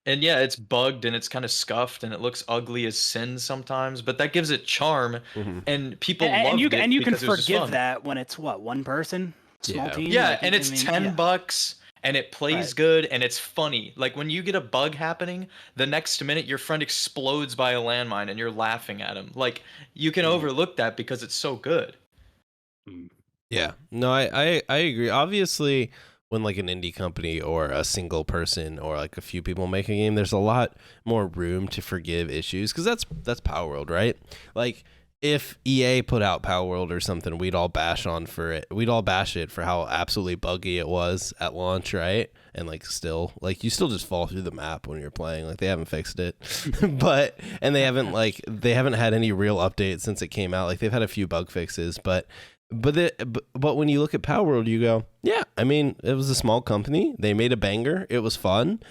And yeah, it's bugged and it's kind of scuffed and it looks ugly as sin sometimes, but that gives it charm, and people love it. And you can because it was just forgive fun. that when it's what, one person, small team. Yeah, Like, and it's $10, and it plays Right. good and it's funny. Like when you get a bug happening, the next minute your friend explodes by a landmine and you're laughing at him. Like you can Mm, overlook that because it's so good. mm. Yeah. No, I agree. Obviously, when like an indie company or a single person or like a few people make a game, there's a lot more room to forgive issues because that's Power World, right? Like if EA put out Power World or something, we'd all bash on for it. We'd all bash it for how absolutely buggy it was at launch, right? And like still, like you still just fall through the map when you're playing. Like they haven't fixed it, but and they haven't had any real updates since it came out. Like they've had a few bug fixes, but when you look at Power World, you go, yeah. I mean, it was a small company. They made a banger. It was fun,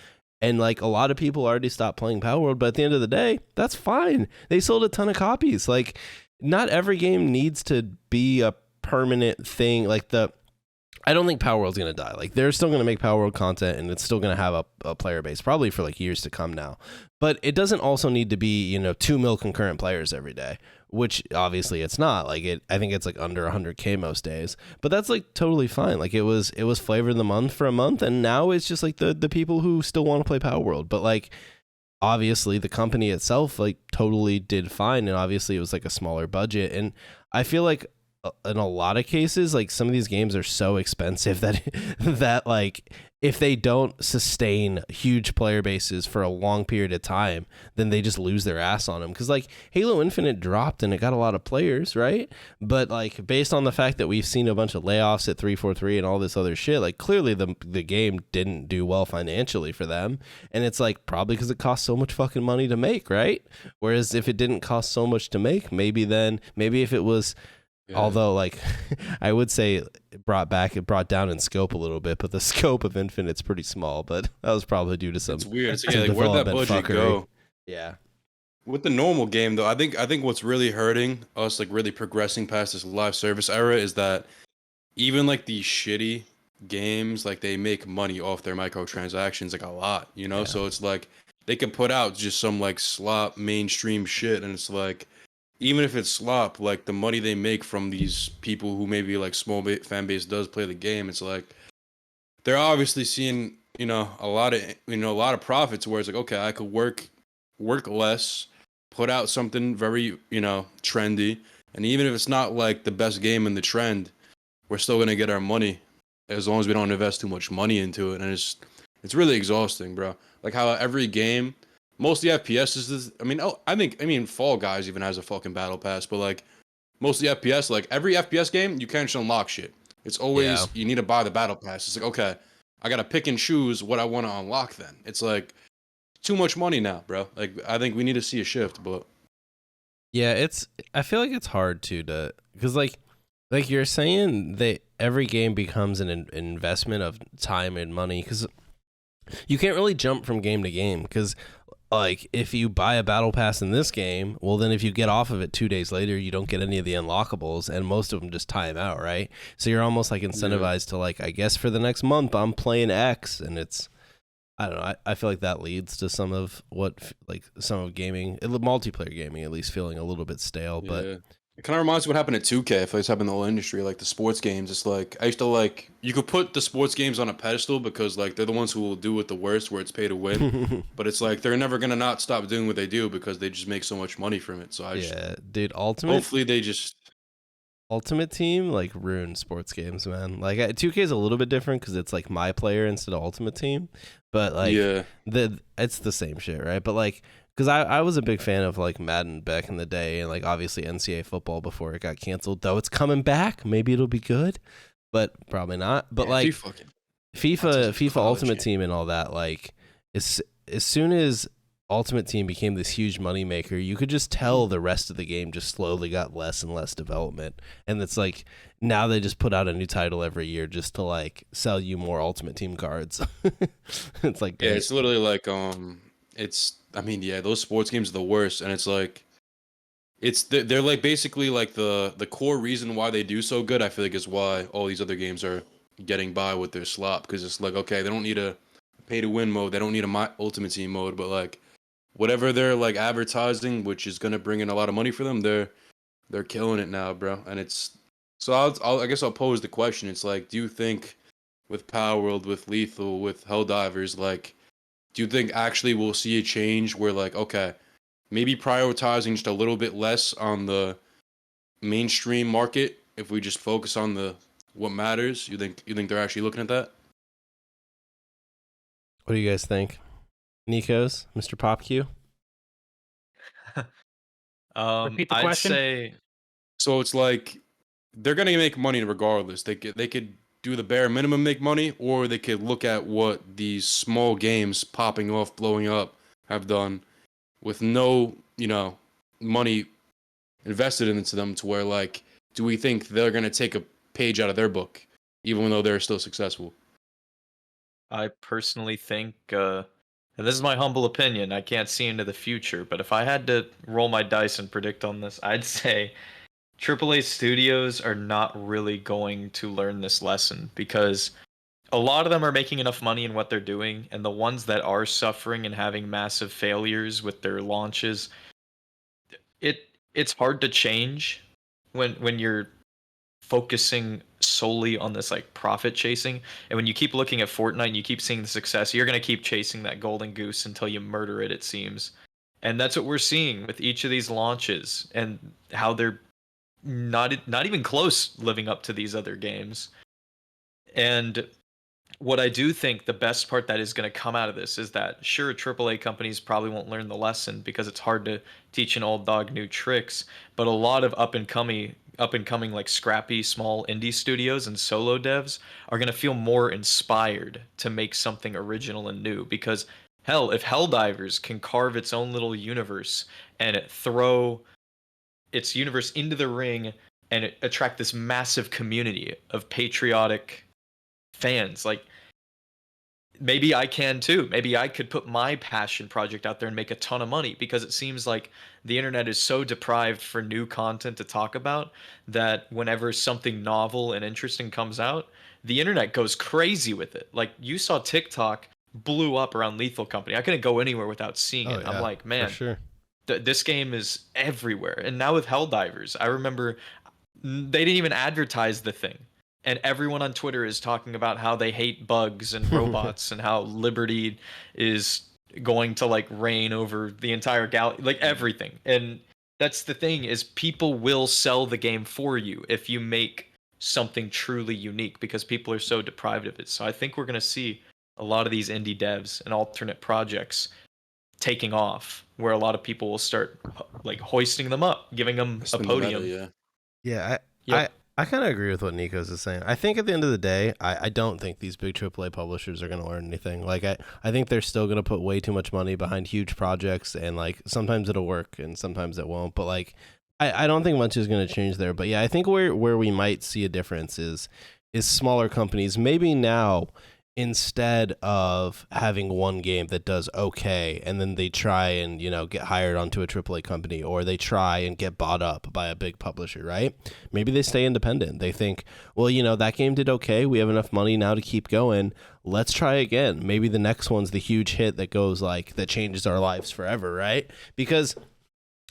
and like a lot of people already stopped playing Power World. But at the end of the day, that's fine. They sold a ton of copies. Like, not every game needs to be a permanent thing. Like I don't think Power World's gonna die. Like they're still gonna make Power World content, and it's still gonna have a player base probably for like years to come now. But it doesn't also need to be 2 mil concurrent players every day, which obviously it's not. Like I think it's like under 100K most days. But that's like totally fine. Like it was flavor of the month for a month, and now it's just like the people who still want to play Power World. But like obviously the company itself like totally did fine, and obviously it was like a smaller budget, and I feel like in a lot of cases like some of these games are so expensive that that like if they don't sustain huge player bases for a long period of time, then they just lose their ass on them. Because like Halo Infinite dropped and it got a lot of players, right? But like based on the fact that we've seen a bunch of layoffs at 343 and all this other shit, like clearly the game didn't do well financially for them, and it's like probably because it costs so much fucking money to make, right? Whereas if it didn't cost so much to make, maybe if it was. Yeah. Although, like, I would say it brought down in scope a little bit, but the scope of Infinite's pretty small. But that was probably due to some. It's weird. It's, some yeah, like, where'd that development budget fuckery. go? Yeah. With the normal game though, I think what's really hurting us, like really progressing past this live service era, is that even like these shitty games, like they make money off their microtransactions like a lot, Yeah. So it's like they could put out just some like slop mainstream shit, and it's like even if it's slop, like the money they make from these people who maybe like fan base does play the game, it's like they're obviously seeing a lot of profits where it's like, okay, I could work less, put out something very trendy, and even if it's not like the best game in the trend, we're still gonna get our money as long as we don't invest too much money into it. And it's really exhausting, bro. Like how every game, most of the FPS is I mean Fall Guys even has a fucking battle pass, but like most of the FPS, like every FPS game, you can't just unlock shit. It's always you need to buy the battle pass. It's like, okay, I gotta pick and choose what I want to unlock then. It's like too much money now, bro. Like I think we need to see a shift, but Yeah, I feel like it's hard to because like you're saying that every game becomes an investment of time and money, because you can't really jump from game to game, because like if you buy a battle pass in this game, well then if you get off of it 2 days later, you don't get any of the unlockables, and most of them just time out, right? So you're almost like incentivized to like, I guess for the next month I'm playing X, and it's I don't know. I feel like that leads to some of gaming, multiplayer gaming, at least feeling a little bit stale. But yeah. It kind of reminds me what happened at 2K. I feel like it's happened in the whole industry, like the sports games. It's like I used to like you could put the sports games on a pedestal because like they're the ones who will do it the worst, where it's pay to win. But it's like they're never gonna not stop doing what they do because they just make so much money from it. So dude, hopefully they just Ultimate Team like ruined sports games, man. Like 2K is a little bit different because it's like my player instead of Ultimate Team, but like it's the same shit, right? But like because I was a big fan of like Madden back in the day, and like obviously NCAA football before it got canceled. Though it's coming back, maybe it'll be good, but probably not. But like FIFA Ultimate Team and all that, like as soon as Ultimate Team became this huge moneymaker, you could just tell the rest of the game just slowly got less and less development. And it's like now they just put out a new title every year just to like sell you more Ultimate Team cards. It's like yeah, it's literally like those sports games are the worst, and it's like they're like basically like the core reason why they do so good. I feel like is why all these other games are getting by with their slop, because it's like, okay, they don't need a pay to win mode, they don't need a Ultimate Team mode, but like whatever they're like advertising, which is gonna bring in a lot of money for them, they're killing it now, bro. And it's so I guess I'll pose the question. It's like, do you think with Power World, with Lethal, with Helldivers, like, do you think actually we'll see a change where, like, okay, maybe prioritizing just a little bit less on the mainstream market if we just focus on the what matters? You think they're actually looking at that? What do you guys think? Nikos, Mr. PopQ? Repeat the I'd question. say So it's like they're gonna make money regardless. They could do the bare minimum, make money, or they could look at what these small games popping off, blowing up have done with no, money invested into them, to where, like, do we think they're gonna take a page out of their book, even though they're still successful? I personally think, and this is my humble opinion, I can't see into the future, but if I had to roll my dice and predict on this, I'd say AAA studios are not really going to learn this lesson because a lot of them are making enough money in what they're doing, and the ones that are suffering and having massive failures with their launches, it's hard to change when you're focusing solely on this like profit chasing. And when you keep looking at Fortnite and you keep seeing the success, you're going to keep chasing that golden goose until you murder it seems. And that's what we're seeing with each of these launches and how they're not even close living up to these other games. And what I do think the best part that is going to come out of this is that sure, AAA companies probably won't learn the lesson because it's hard to teach an old dog new tricks, but a lot of up and coming like scrappy small indie studios and solo devs are going to feel more inspired to make something original and new because hell, if Helldivers can carve its own little universe and throw its universe into the ring and attract this massive community of patriotic fans, like maybe I can too. Maybe I could put my passion project out there and make a ton of money because it seems like the internet is so deprived for new content to talk about that whenever something novel and interesting comes out, the internet goes crazy with it. Like you saw TikTok blew up around Lethal Company. I couldn't go anywhere without seeing it. Yeah, I'm like, man, for sure. This game is everywhere. And now with Helldivers, I remember they didn't even advertise the thing. And everyone on Twitter is talking about how they hate bugs and robots and how liberty is going to like reign over the entire galaxy, like everything. And that's the thing is people will sell the game for you if you make something truly unique because people are so deprived of it. So I think we're going to see a lot of these indie devs and alternate projects taking off where a lot of people will start like hoisting them up, giving them a podium. I kind of agree with what Nikos is saying. I think at the end of the day, I don't think these big AAA publishers are going to learn anything. Like I think they're still going to put way too much money behind huge projects, and like sometimes it'll work and sometimes it won't. But like I don't think much is going to change there. But yeah, I think where we might see a difference is smaller companies. Maybe now, instead of having one game that does okay and then they try and get hired onto a AAA company, or they try and get bought up by a big publisher, right? Maybe they stay independent. They think, well, that game did okay, we have enough money now to keep going, let's try again. Maybe the next one's the huge hit that goes like that changes our lives forever, right? Because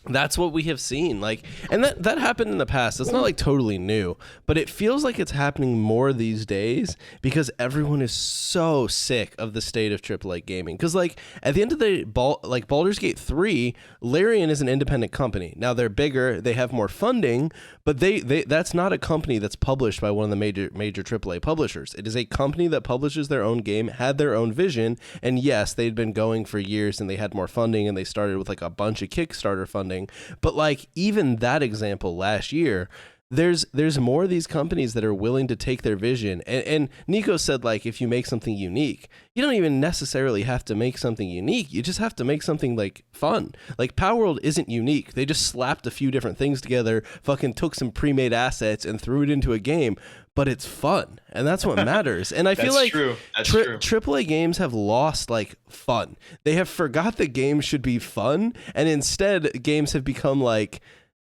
that's what we have seen, like, and that happened in the past. It's not like totally new, but it feels like it's happening more these days because everyone is so sick of the state of AAA gaming. Because like at the end of the day, like Baldur's Gate 3, Larian is an independent company. Now they're bigger, they have more funding, but they that's not a company that's published by one of the major AAA publishers. It is a company that publishes their own game, had their own vision, and yes, they'd been going for years and they had more funding and they started with like a bunch of Kickstarter funding. But like even that example last year, there's more of these companies that are willing to take their vision. And Nico said, like, if you make something unique, you don't even necessarily have to make something unique. You just have to make something like fun. Like Power World isn't unique. They just slapped a few different things together, fucking took some pre-made assets and threw it into a game. But it's fun, and that's what matters. And I feel like AAA games have lost like fun. They have forgot that games should be fun, and instead games have become like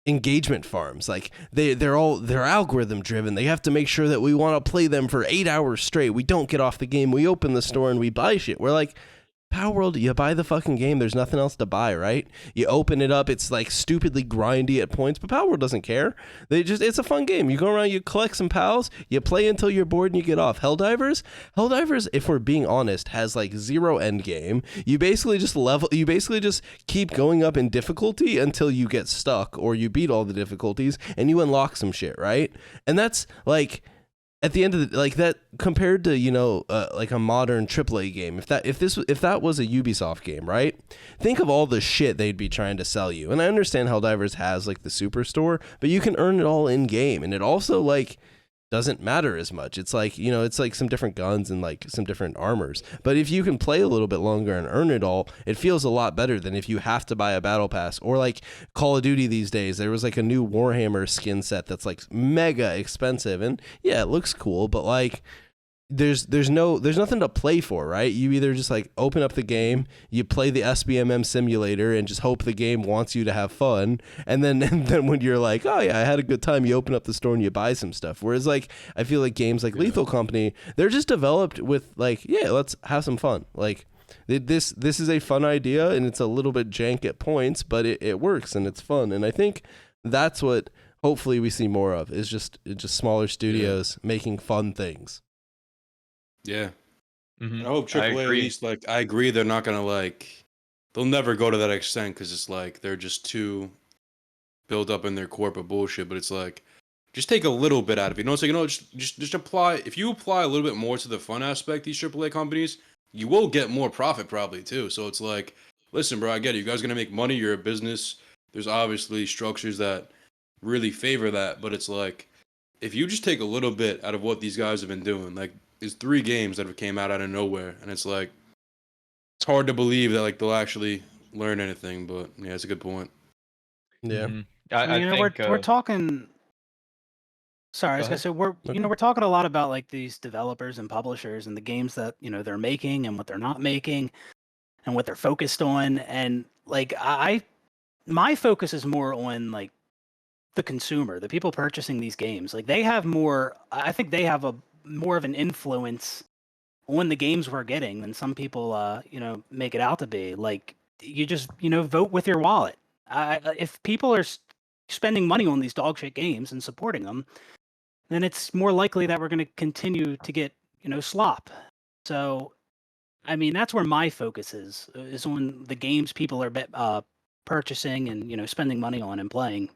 engagement farms. Like they're algorithm driven. They have to make sure that we want to play them for 8 hours straight. We don't get off the game. We open the store and we buy shit. We're like, Power World, you buy the fucking game. There's nothing else to buy, right? You open it up. It's like stupidly grindy at points, but Power World doesn't care. It's a fun game. You go around, you collect some pals, you play until you're bored and you get off. Helldivers, if we're being honest, has like zero end game. You basically just keep going up in difficulty until you get stuck or you beat all the difficulties and you unlock some shit, right? And that's like, at the end of the, like that compared to like a modern AAA game, if that was a Ubisoft game, right? Think of all the shit they'd be trying to sell you. And I understand Helldivers has like the Superstore, but you can earn it all in game, and it also like doesn't matter as much. It's like, it's like some different guns and like some different armors. But if you can play a little bit longer and earn it all, it feels a lot better than if you have to buy a battle pass. Or like Call of Duty these days, there was like a new Warhammer skin set that's like mega expensive, and yeah, it looks cool, but like there's nothing to play for, right? You either just like open up the game, you play the SBMM simulator and just hope the game wants you to have fun, and then when you're like, oh yeah, I had a good time, you open up the store and you buy some stuff. Whereas like I feel like games like Lethal Company, they're just developed with like, yeah, let's have some fun. Like this is a fun idea, and it's a little bit jank at points, but it works and it's fun. And I think that's what hopefully we see more of, is just smaller studios making fun things. Yeah. Mhm. I hope I AAA at agree. least, like, I agree they're not gonna like, they'll never go to that extent because it's like they're just too built up in their corporate bullshit. But it's like, just take a little bit out of it. So just apply. If you apply a little bit more to the fun aspect, these AAA companies, you will get more profit probably too. So it's like, listen, bro, I get it. You guys are gonna make money. You're a business. There's obviously structures that really favor that, but it's like, if you just take a little bit out of what these guys have been doing, like, there's 3 games that have came out of nowhere, and it's like, it's hard to believe that like they'll actually learn anything. But yeah, it's a good point. Yeah. Mhm. I think we're talking. Sorry, I was Go gonna ahead. say we're Okay. we're talking a lot about like these developers and publishers and the games that they're making and what they're not making and what they're focused on, and like my focus is more on like the consumer, the people purchasing these games. Like they have more. I think they have a more of an influence on the games we're getting than some people make it out to be. Like you just vote with your wallet. If people are spending money on these dog shit games and supporting them, then it's more likely that we're going to continue to get slop. So I mean, that's where my focus is on the games people are purchasing and spending money on and playing.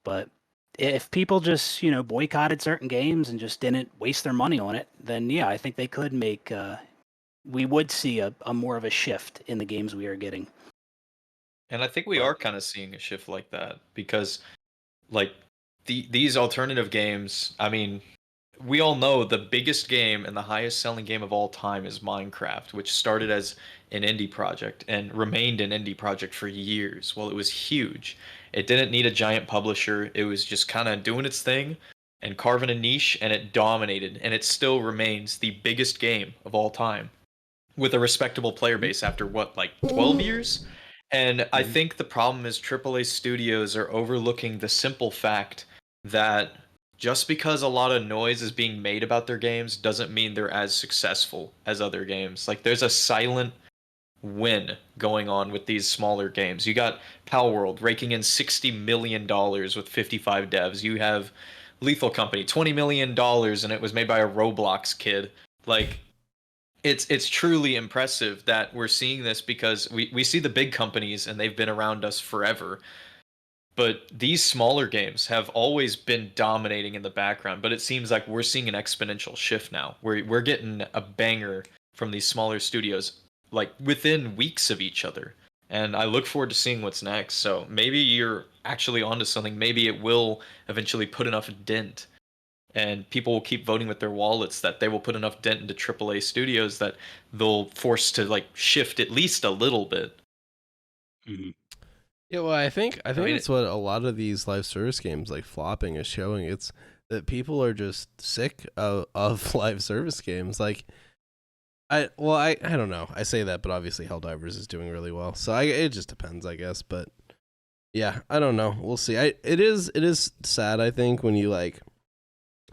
But if people just boycotted certain games and just didn't waste their money on it, then yeah, I think they could make we would see a more of a shift in the games we are getting. And I think we are kind of seeing a shift like that because, like, these alternative games. I mean, we all know the biggest game and the highest selling game of all time is Minecraft, which started as an indie project and remained an indie project for years. Well, it was huge. It didn't need a giant publisher. It was just kind of doing its thing and carving a niche, and it dominated. And it still remains the biggest game of all time with a respectable player base after what, like 12 years? And I think the problem is AAA studios are overlooking the simple fact that just because a lot of noise is being made about their games doesn't mean they're as successful as other games. Like there's a silent win going on with these smaller games. You got Pal World raking in $60 million with 55 devs. You have Lethal Company, $20 million, and it was made by a Roblox kid. Like it's truly impressive that we're seeing this because we see the big companies and they've been around us forever. But these smaller games have always been dominating in the background, but it seems like we're seeing an exponential shift now. We're getting a banger from these smaller studios like within weeks of each other. And I look forward to seeing what's next. So maybe you're actually onto something. Maybe it will eventually put enough dent and people will keep voting with their wallets that they will put enough dent into AAA studios that they'll force to like shift at least a little bit. Mm-hmm. Yeah, well, I think mean, it's what a lot of these live service games like flopping is showing. It's that people are just sick of live service games. Like, I don't know. I say that, but obviously Helldivers is doing really well. So it just depends, I guess. But yeah, I don't know. We'll see. It is sad, I think, when you like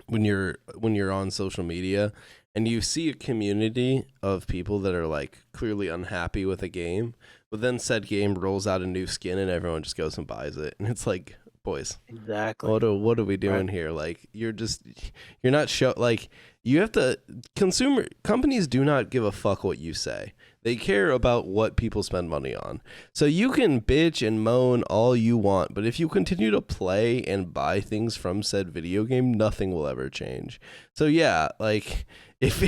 when you're on social media and you see a community of people that are like clearly unhappy with a game, but then said game rolls out a new skin and everyone just goes and buys it, and it's like, boys, Exactly. what are we doing here? Like, you're not like, you have to, consumer companies do not give a fuck what you say. They care about what people spend money on. So you can bitch and moan all you want, but if you continue to play and buy things from said video game, nothing will ever change. So yeah, like, if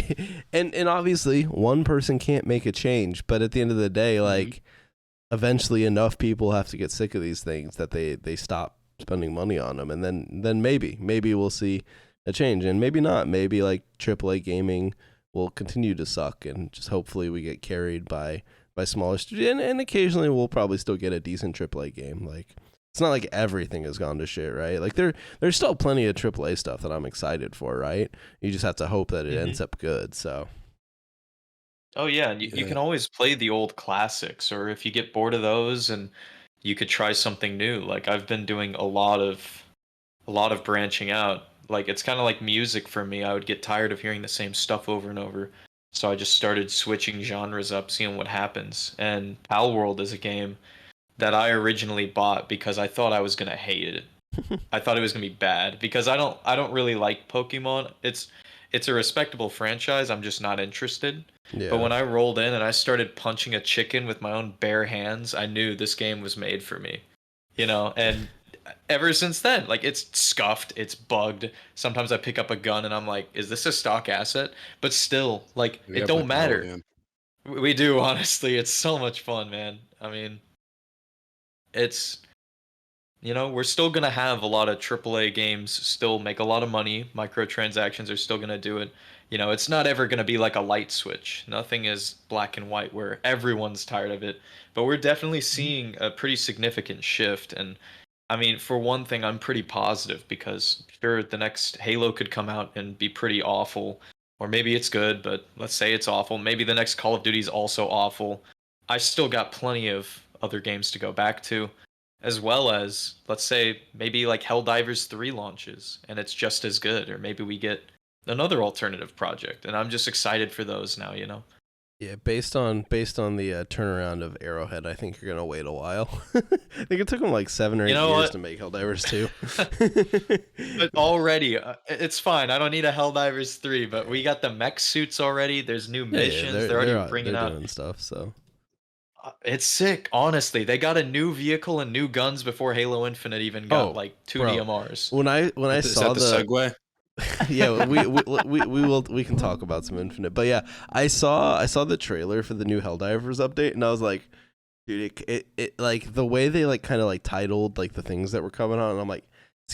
and obviously one person can't make a change, but at the end of the day, like, eventually enough people have to get sick of these things that they stop spending money on them, and then maybe we'll see a change, and maybe not. Maybe like AAA gaming will continue to suck, and just hopefully we get carried by smaller studios, and occasionally we'll probably still get a decent AAA game. Like, it's not like everything has gone to shit, right? Like, there's still plenty of AAA stuff that I'm excited for, right? You just have to hope that it ends up good. So Oh yeah, and you can always play the old classics, or if you get bored of those, and you could try something new. Like I've been doing a lot of branching out. Like it's kind of like music for me. I would get tired of hearing the same stuff over and over. So I just started switching genres up, seeing what happens. And Pal World is a game that I originally bought because I thought I was gonna hate it. I thought it was gonna be bad because I don't really like Pokemon. It's a respectable franchise. I'm just not interested. yeah. But when I rolled in and I started punching a chicken with my own bare hands, I knew this game was made for me. And ever since then, like it's scuffed, it's bugged. Sometimes I pick up a gun and I'm like, is this a stock asset? But still, like We it gotta don't play Pal matter. again. We do, honestly. It's so much fun, man. I mean, it's we're still gonna have a lot of AAA games still make a lot of money. Microtransactions are still gonna do it. It's not ever gonna be like a light switch. Nothing is black and white where everyone's tired of it. But we're definitely seeing a pretty significant shift. And I mean, for one thing, I'm pretty positive because sure, the next Halo could come out and be pretty awful. Or maybe it's good, but let's say it's awful. Maybe the next Call of Duty is also awful. I still got plenty of other games to go back to, as well as let's say maybe like Helldivers 3 launches and it's just as good, or maybe we get another alternative project, and I'm just excited for those now. Yeah, based on the turnaround of Arrowhead, I think you're gonna wait a while. I think it took them like 7 or 8 You know years what? to make Helldivers 2. But already, it's fine. I don't need a Helldivers 3, but we got the mech suits already. There's new missions. They're already bringing they're out. doing stuff. So It's sick, honestly. They got a new vehicle and new guns before Halo Infinite even got like 2 bro. DMRs. when I Is saw that the segue? yeah, we can talk about some Infinite, but yeah, I saw the trailer for the new Helldivers update, and I was like, dude, it like the way they like kind of like titled like the things that were coming on, and I'm like,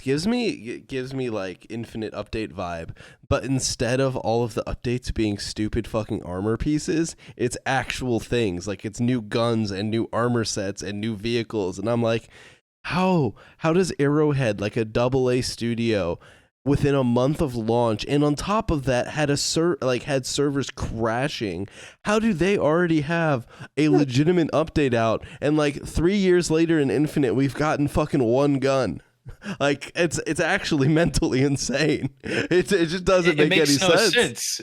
it gives me like Infinite update vibe, but instead of all of the updates being stupid fucking armor pieces, it's actual things, like it's new guns and new armor sets and new vehicles, and I'm like, how does Arrowhead, like a AA studio, within a month of launch, and on top of that had had servers crashing, how do they already have a legitimate update out, and like 3 years later in Infinite we've gotten fucking one gun? Like, it's actually mentally insane. It just doesn't make makes any no sense.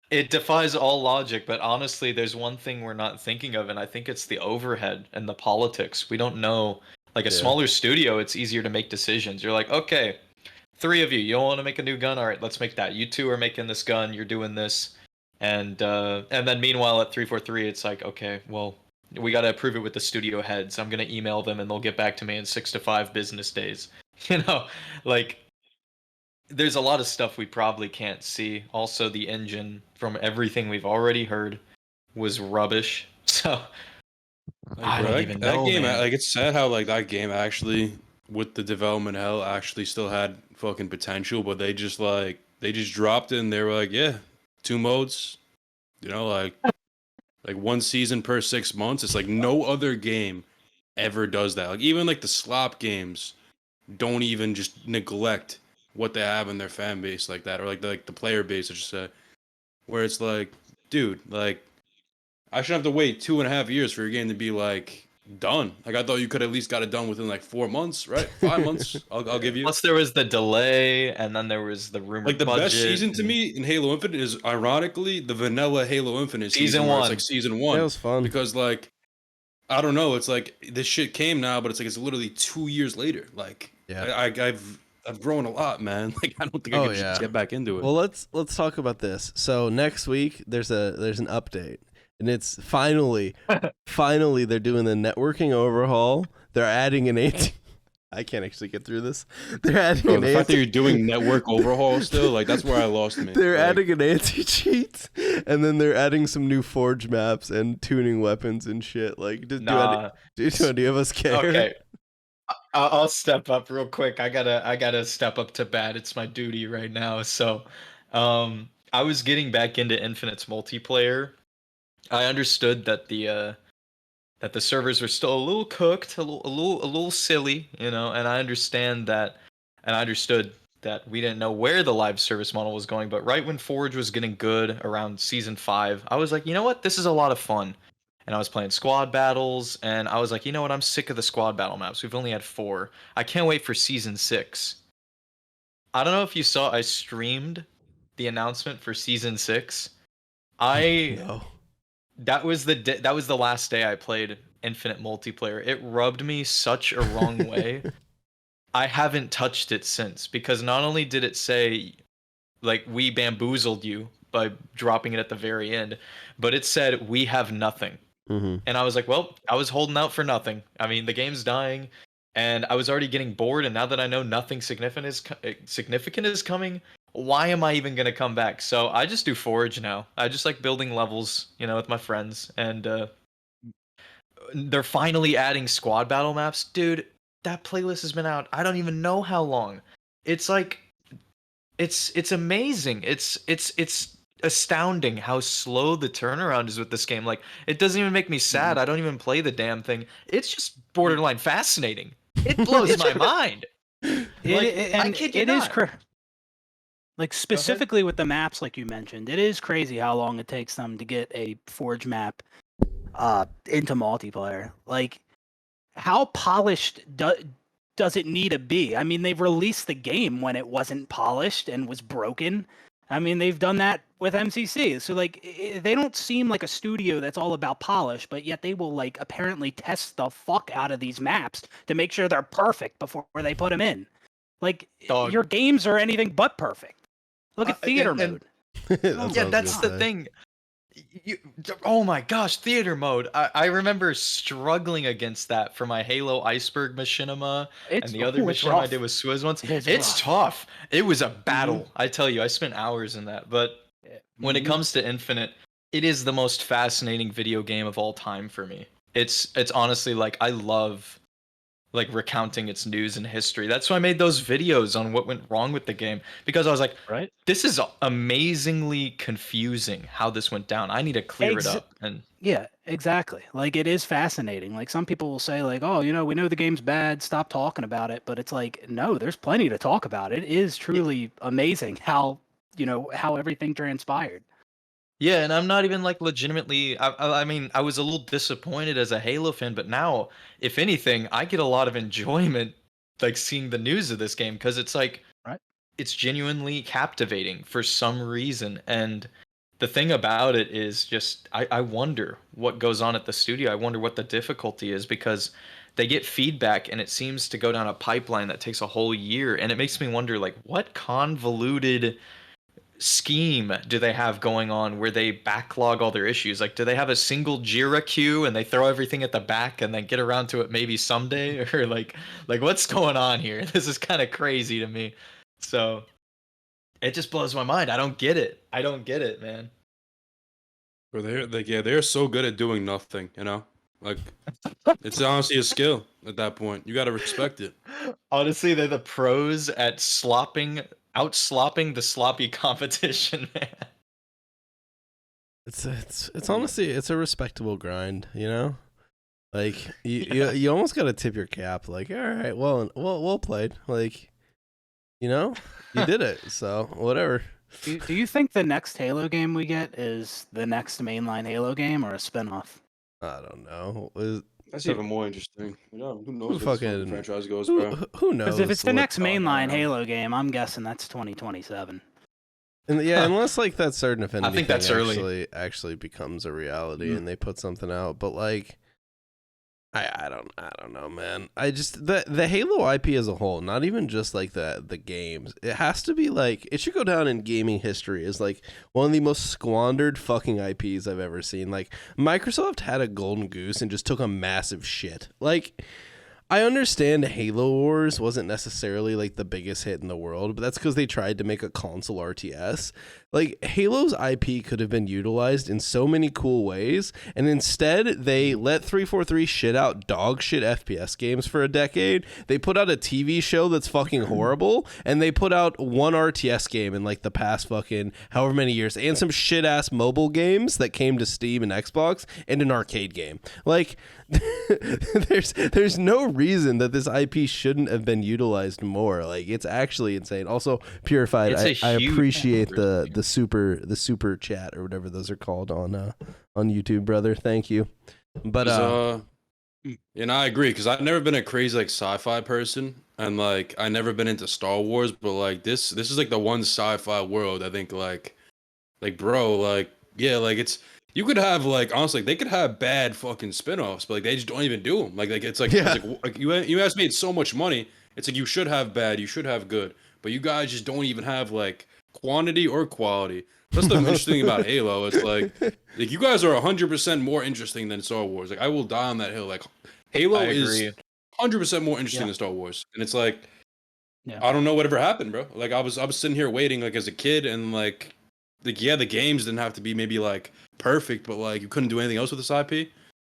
It defies all logic, but honestly, there's one thing we're not thinking of, and I think it's the overhead and the politics. We don't know. Like a Yeah. smaller studio, it's easier to make decisions. You're like, okay, 3 of you, you want to make a new gun? All right, let's make that. You two are making this gun. You're doing this, and then meanwhile at 343, it's like, okay, well, we got to approve it with the studio heads. I'm gonna email them, and they'll get back to me in 6 to 5 business days. Like there's a lot of stuff we probably can't see. Also, the engine, from everything we've already heard, was rubbish. So I don't even That know, game, man. like, it's sad how like that game actually, with the development hell, actually still had fucking potential, but they just dropped it, and they were like, yeah, 2 modes, like 1 season per 6 months. It's like no other game ever does that. Like even like the slop games don't even just neglect what they have in their fan base like that, or like the player base, I should say, where it's like, dude, like I shouldn't have to wait 2.5 years for your game to be like done. Like I thought you could at least got it done within like 4 months, right? 5 months. I'll give you. Plus, there was the delay, and then there was the rumored Like the budget. best season to me in Halo Infinite is ironically the vanilla Halo Infinite Season where it's one. like season 1. That was fun. Because like I don't know, it's like this shit came now, but it's like it's literally 2 years later. Like Yeah. I've grown a lot, man. Like I don't think I Oh, can yeah. just get back into it. Well, let's talk about this. So next week there's an update, and it's finally they're doing the networking overhaul. They're adding an 18. I can't actually get through this. They're adding Bro, an the fact that anti. you're doing network overhaul still, like that's where I lost me. They're Like, adding an anti-cheat, and then they're adding some new forge maps and tuning weapons and shit. Like, do any of us care? Okay. I'll step up real quick. I gotta step up to bat. It's my duty right now. So, I was getting back into Infinite's multiplayer. I understood that the servers were still a little cooked, a little silly, and I understand that, and I understood that we didn't know where the live service model was going. But right when Forge was getting good around season 5, I was like, you know what, this is a lot of fun. And I was playing squad battles, and I was like, you know what, I'm sick of the squad battle maps. We've only had 4. I can't wait for season 6. I don't know if you saw, I streamed the announcement for season 6. No. That was the last day I played Infinite multiplayer. It rubbed me such a wrong way. I haven't touched it since, because not only did it say, like, we bamboozled you by dropping it at the very end, but it said we have nothing. Mm-hmm. And I was like, well, I was holding out for nothing. I mean, the game's dying, and I was already getting bored. And now that I know nothing significant is coming, why am I even gonna come back? So I just do Forge now. I just like building levels, with my friends. And they're finally adding squad battle maps, dude. That playlist has been out, I don't even know how long. It's like, it's amazing. It's astounding how slow the turnaround is with this game. Like, it doesn't even make me sad. I don't even play the damn thing. It's just borderline fascinating. It blows my mind. I kid you not. Like, specifically with the maps, like you mentioned, it is crazy how long it takes them to get a Forge map into multiplayer. Like, how polished does it need to be? I mean, they've released the game when it wasn't polished and was broken. I mean, they've done that with MCC. So, like, they don't seem like a studio that's all about polish, but yet they will, like, apparently test the fuck out of these maps to make sure they're perfect before they put them in. Like, Dog. your games are anything but perfect. Look at theater mode. That's the thing. Oh my gosh, theater mode. I remember struggling against that for my Halo Iceberg Machinima and the other Machinima I did with Swizz once. It's tough. It was a battle. I tell you, I spent hours in that. But when it comes to Infinite, it is the most fascinating video game of all time for me. It's honestly, like, I love, like, recounting its news and history. That's why I made those videos on what went wrong with the game, because I was like, right? This is amazingly confusing how this went down. I need to clear it up. And yeah, exactly. Like, it is fascinating. Like, some people will say, like, oh, we know the game's bad, stop talking about it. But it's like, no, there's plenty to talk about. It is truly amazing how everything transpired. yeah, and I'm not even, like, legitimately. I mean, I was a little disappointed as a Halo fan, but now, if anything, I get a lot of enjoyment, like, seeing the news of this game, because it's like, right, it's genuinely captivating for some reason. And the thing about it is just, I wonder what goes on at the studio. I wonder what the difficulty is, because they get feedback and it seems to go down a pipeline that takes a whole year, and it makes me wonder, like, what convoluted scheme do they have going on where they backlog all their issues? Like, do they have a single Jira queue and they throw everything at the back and then get around to it maybe someday? Or like what's going on here? This is kind of crazy to me. So it just blows my mind. I don't get it, man. But they're so good at doing nothing, Like, it's honestly a skill at that point. You got to respect it. Honestly, they're the pros at outslopping the sloppy competition, man. It's honestly, it's a respectable grind, Like, you almost got to tip your cap. Like, all right, well played. Like, you did it. So whatever. Do you think the next Halo game we get is the next mainline Halo game or a spinoff? I don't know. That's So- even more interesting. You know, who knows Who where this fucking fucking- franchise goes, Who, bro? who knows? Because if it's the next what's going mainline on? Halo game, I'm guessing that's 2027. And yeah, unless like that certain Affinity think thing that's early. actually becomes a reality and they put something out, but like I don't know, man. I just the Halo IP as a whole, not even just like the games. It has to be like it should go down in gaming history as like one of the most squandered fucking IPs I've ever seen. Like Microsoft had a golden goose and just took a massive shit. Like I understand Halo Wars wasn't necessarily like the biggest hit in the world, but that's because they tried to make a console RTS. Like Halo's IP could have been utilized in so many cool ways, and instead they let 343 shit out dog shit FPS games for a decade. They put out a TV show that's fucking horrible, and they put out one RTS game in like the past fucking however many years, and some shit ass mobile games that came to Steam and Xbox, and an arcade game. Like there's no reason that this IP shouldn't have been utilized more. Like it's actually insane. Also, Purified, It's a I huge appreciate number. the super chat or whatever those are called on YouTube, brother. Thank you. But And I agree because I've never been a crazy like sci-fi person, and like I never been into Star Wars, but like this is like the one sci-fi world I think like bro, like yeah, like it's you could have like honestly they could have bad fucking spin-offs, but like they just don't even do them. Like it's like, Yeah. it's like you asked me, it's so much money. It's like you should have bad, you should have good, but you guys just don't even have like quantity or quality. That's the interesting thing about Halo. It's like you guys are 100% more interesting than Star Wars. Like I will die on that hill. Like Halo I is agree. 100% more interesting Yeah. than Star Wars, and it's like Yeah. I don't know whatever happened, bro. Like I was sitting here waiting like as a kid, and like yeah, the games didn't have to be maybe like perfect, but like you couldn't do anything else with this IP.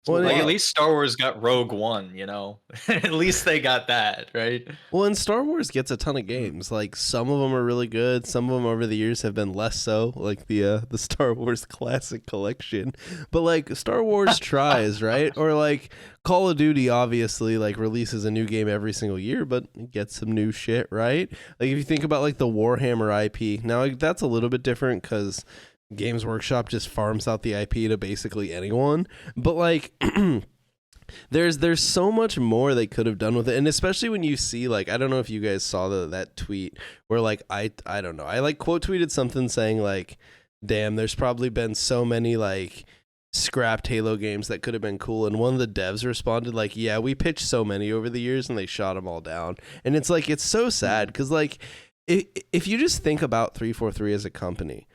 Well, Like yeah. at least Star Wars got Rogue One, you know. At least they got that, right? Well, and Star Wars gets a ton of games. Like some of them are really good. Some of them over the years have been less so, like the Star Wars Classic Collection. But like Star Wars tries, right? Or like Call of Duty obviously like releases a new game every single year, but it gets some new shit, right? Like if you think about like the Warhammer IP, now like, that's a little bit different because Games Workshop just farms out the IP to basically anyone. But like there's so much more they could have done with it, and especially when you see like I don't know if you guys saw that tweet where like I don't know, I like quote tweeted something saying like, damn, there's probably been so many like scrapped Halo games that could have been cool, and one of the devs responded like, yeah, we pitched so many over the years and they shot them all down. And it's like it's so sad because like if you just think about 343 as a company,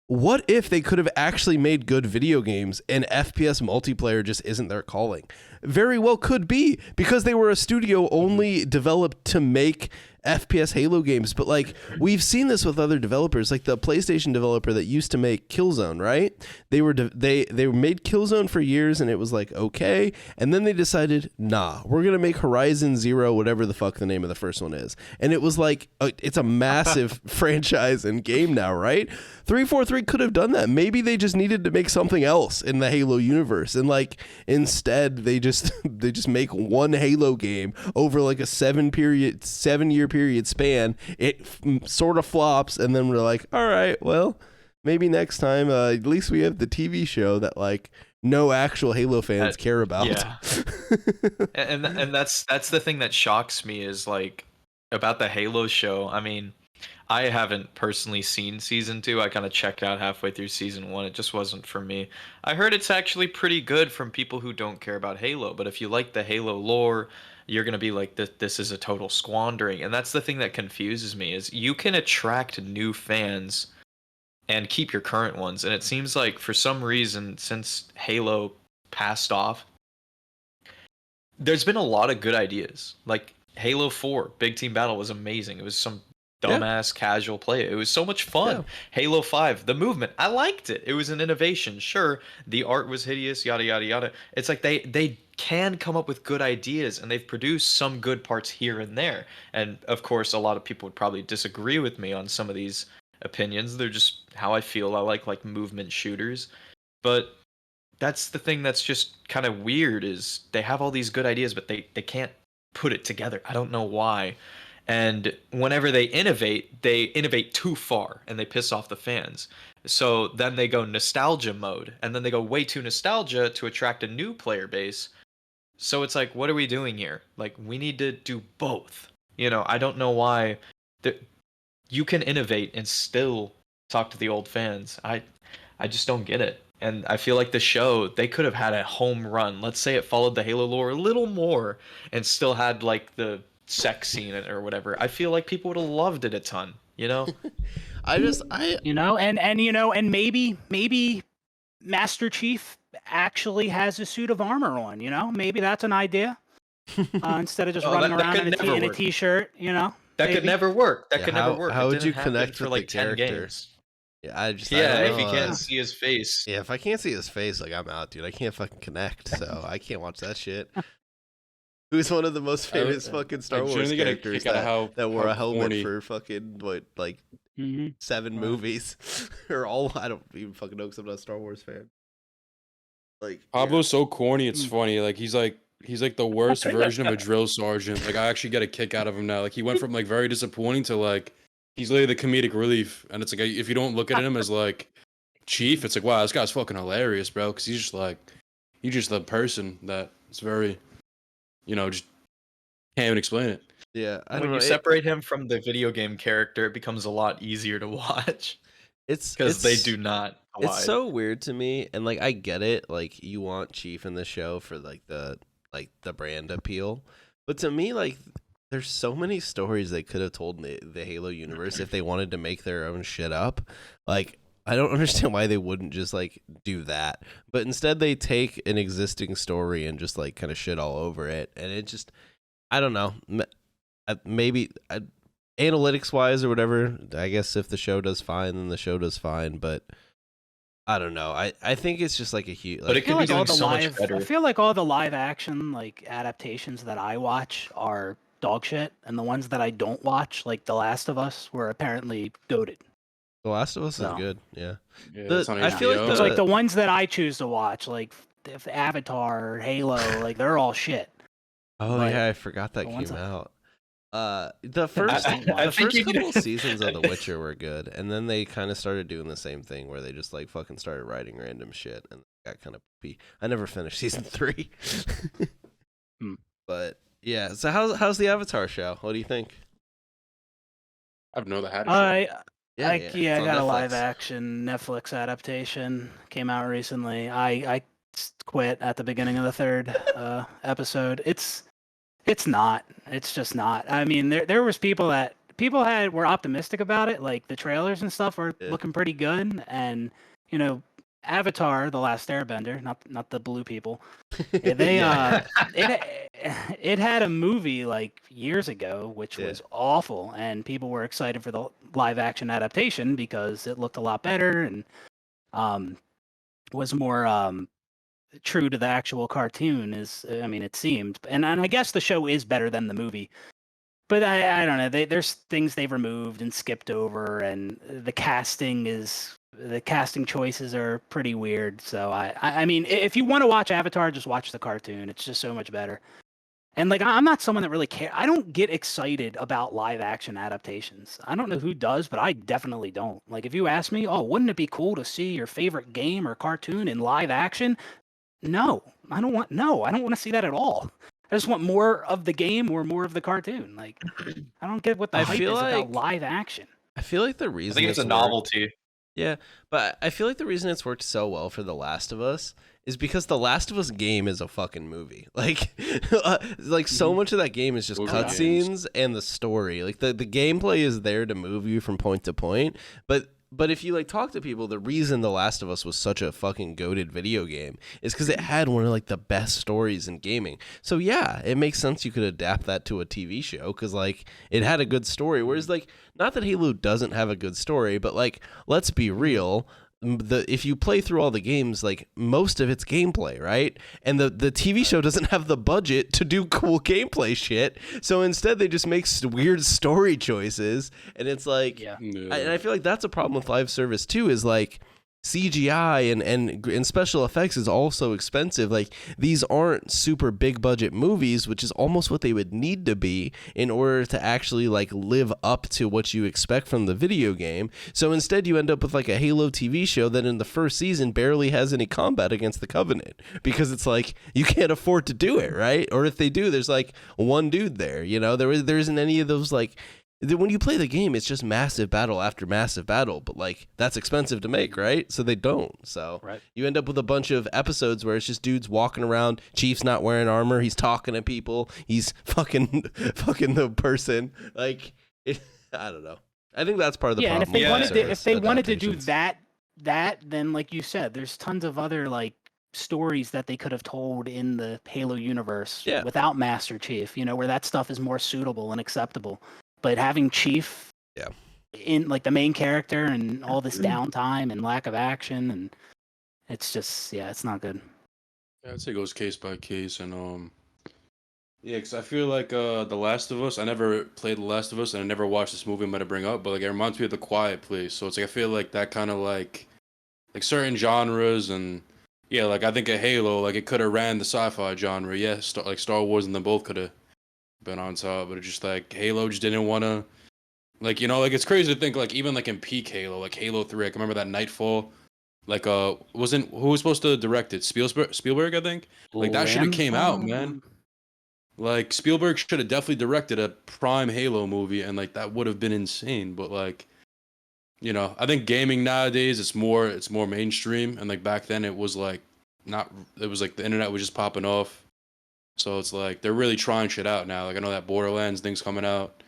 what if they could have actually made good video games and FPS multiplayer just isn't their calling? Very well could be, because they were a studio only developed to make FPS Halo games. But like we've seen this with other developers, like the PlayStation developer that used to make Killzone, right? They made Killzone for years and it was like okay, and then they decided, nah, we're gonna make Horizon Zero, whatever the fuck the name of the first one is, and it was like it's a massive franchise and game now, right? 343 could have done that. Maybe they just needed to make something else in the Halo universe, and like instead they just make one Halo game over like a 7 year period span. It sort of flops, and then we're like, all right, well, maybe next time at least we have the TV show that like no actual Halo fans care about. Yeah. and that's the thing that shocks me is like about the Halo show. I mean, I haven't personally seen season 2. I kind of checked out halfway through season 1. It just wasn't for me. I heard it's actually pretty good from people who don't care about Halo, but if you like the Halo lore, you're going to be like, this is a total squandering. And that's the thing that confuses me is you can attract new fans and keep your current ones. And it seems like for some reason, since Halo passed off, there's been a lot of good ideas. Like Halo 4, Big Team Battle was amazing. It was some dumbass casual play. It was so much fun. Yeah. Halo 5, the movement, I liked it. It was an innovation. Sure, the art was hideous, yada yada yada. It's like they can come up with good ideas, and they've produced some good parts here and there. And of course, a lot of people would probably disagree with me on some of these opinions. They're just how I feel. I like movement shooters. But that's the thing that's just kind of weird is they have all these good ideas, but they can't put it together. I don't know why. And whenever they innovate too far and they piss off the fans. So then they go nostalgia mode, and then they go way too nostalgia to attract a new player base. So it's like, what are we doing here? Like, we need to do both. You know, I don't know why you can innovate and still talk to the old fans. I just don't get it. And I feel like the show, they could have had a home run. Let's say it followed the Halo lore a little more and still had like the sex scene or whatever. I feel like people would have loved it a ton, you know? You know, and you know, and maybe Master Chief actually has a suit of armor on. You know, maybe that's an idea instead of just Oh, running that around could in never a work. t-shirt. You know, That could maybe. never work. That Yeah, could how- never work. how It would you didn't happen connect for with like the 10 character? games. Yeah, I don't If you know. can't see his face. Yeah, if I can't see his face, like I'm out, dude. I can't fucking connect, so I can't watch that shit. Who's one of the most I would- famous fucking Star I Wars genuinely get a characters kick out of that wore how a helmet corny- for fucking what, like Mhm. 7 Wow. movies or all? I don't even fucking know because I'm not a Star Wars fan. Like Pablo's so corny, it's Mm. funny. Like he's like the worst version of a drill sergeant. Like I actually get a kick out of him now. Like he went from like very disappointing to like he's literally the comedic relief. And it's like if you don't look at him as like Chief, it's like wow, this guy's fucking hilarious, bro. Because he's just the person that is very, just can't even explain it. yeah, I When don't know. you separate him from the video game character, it becomes a lot easier to watch It's because they it's- do not collide. It's so weird to me, and like I get it. Like you want Chief in the show for like the brand appeal, but to me, like there's so many stories they could have told in the Halo universe if they wanted to make their own shit up. Like I don't understand why they wouldn't just like do that, but instead they take an existing story and just like kind of shit all over it, and it just I don't know. Maybe analytics wise or whatever. I guess if the show does fine, then the show does fine, but. I don't know. I think it's just like a huge. But it I feel could be like all doing the so much live. better. I feel like all the live action like adaptations that I watch are dog shit, and the ones that I don't watch, like The Last of Us, were apparently goated. The Last of Us No. is good. Yeah. Yeah, The- that's on I feel like HBO. It's the- like the ones that I choose to watch, like if Avatar, Halo, like they're all shit. Oh But yeah, I forgot that the ones came that- out. The first I the think first you couple did. seasons of The Witcher were good, and then they kind of started doing the same thing where they just like fucking started writing random shit, and got kind of poopy. I never finished season 3. Hmm. But yeah, so how's the Avatar show? What do you think? I've known that had it. I it's on got a live Netflix. action Netflix adaptation came out recently. I quit at the beginning of the 3rd episode. It's not. It's just not. I mean, there was people were optimistic about it. Like the trailers and stuff were Yeah. looking pretty good, and Avatar: The Last Airbender, not the blue people. They it had a movie like years ago, which Yeah. was awful, and people were excited for the live action adaptation because it looked a lot better and was more true to the actual cartoon. It seemed, and I guess the show is better than the movie. But I don't know. There's things they've removed and skipped over, and the casting choices are pretty weird. So I mean, if you want to watch Avatar, just watch the cartoon. It's just so much better. And like, I'm not someone that really care. I don't get excited about live action adaptations. I don't know who does, but I definitely don't. Like, if you ask me, oh, wouldn't it be cool to see your favorite game or cartoon in live action? No, I don't want to see that at all. I just want more of the game or more of the cartoon. Like, I don't get what the I hype is feel about like- live action. I feel like the I reason think it's a worked- novelty. Yeah, but I feel like the reason it's worked so well for The Last of Us is because The Last of Us game is a fucking movie. Like, so much of that game is just Movie cutscenes and the story. Like the gameplay is there to move you from point to point, but if you like talk to people, the reason The Last of Us was such a fucking goated video game is because it had one of like the best stories in gaming. So yeah, it makes sense you could adapt that to a TV show because like it had a good story. Whereas like not that Halo doesn't have a good story, but like let's be real. If you play through all the games, like most of it's gameplay, right? And the TV show doesn't have the budget to do cool gameplay shit. So instead they just make weird story choices, and it's like Yeah. Yeah. and I feel like that's a problem with live service too, is like CGI and special effects is also expensive. Like, these aren't super big budget movies, which is almost what they would need to be in order to actually like live up to what you expect from the video game. So instead you end up with like a Halo TV show that in the first season barely has any combat against the Covenant, because it's like you can't afford to do it, right? Or if they do, there's like one dude there, you know. There isn't any of those like, when you play the game, it's just massive battle after massive battle, but like that's expensive to make, right? So they don't. So Right. you end up with a bunch of episodes where it's just dudes walking around. Chief's not wearing armor. He's talking to people. He's fucking the person. Like, I don't know. I think that's part of the Yeah, and problem. if they wanted to do adaptations. that, then like you said, there's tons of other like stories that they could have told in the Halo universe Yeah. without Master Chief, you know, where that stuff is more suitable and acceptable. But having Chief Yeah. in like the main character and all this downtime and lack of action, and it's just, yeah, it's not good. Yeah, I'd say it goes case by case, and yeah, because I feel like The Last of Us. I never played The Last of Us, and I never watched this movie I'm gonna bring up, but like it reminds me of The Quiet Place. So it's like I feel like that kind of like certain genres, and yeah, like I think a Halo, like it could have ran the sci-fi genre. Yeah, like Star Wars and them both could have been on top, but it's just like Halo just didn't want to. Like, you know, like it's crazy to think like even like in peak Halo, like Halo 3, I can remember that Nightfall. Like wasn't who was supposed to direct it? Spielberg, I think. Like that should have came out, man. Like Spielberg should have definitely directed a prime Halo movie, and like that would have been insane. But like, you know, I think gaming nowadays it's more mainstream, and like back then it was like not. It was like the internet was just popping off, so it's like they're really trying shit out now. Like I know that Borderlands thing's coming out.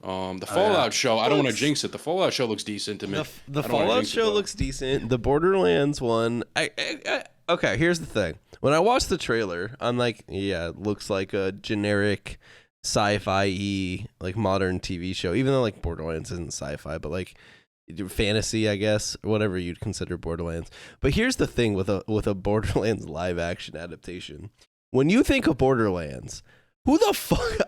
The Fallout show. I don't want to jinx it. The Fallout show looks decent to me. The I don't wanna Fallout jinx it, show though. looks decent. The Borderlands one, okay. Here's the thing: when I watched the trailer, I'm like, yeah, it looks like a generic sci-fi like modern TV show. Even though like Borderlands isn't sci-fi, but like fantasy, I guess, whatever you'd consider Borderlands. But here's the thing with a Borderlands live action adaptation: when you think of Borderlands, who the fuck?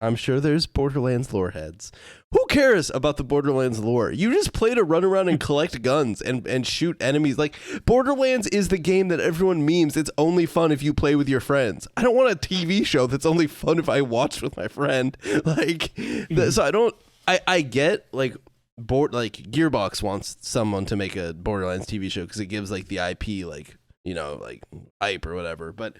I'm sure there's Borderlands lore heads. Who cares about the Borderlands lore? You just play to run around and collect guns and shoot enemies. Like, Borderlands is the game that everyone memes. It's only fun if you play with your friends. I don't want a TV show that's only fun if I watch with my friend. Like, so I don't. I get like Gearbox wants someone to make a Borderlands TV show because it gives like the IP like, you know, like hype or whatever. But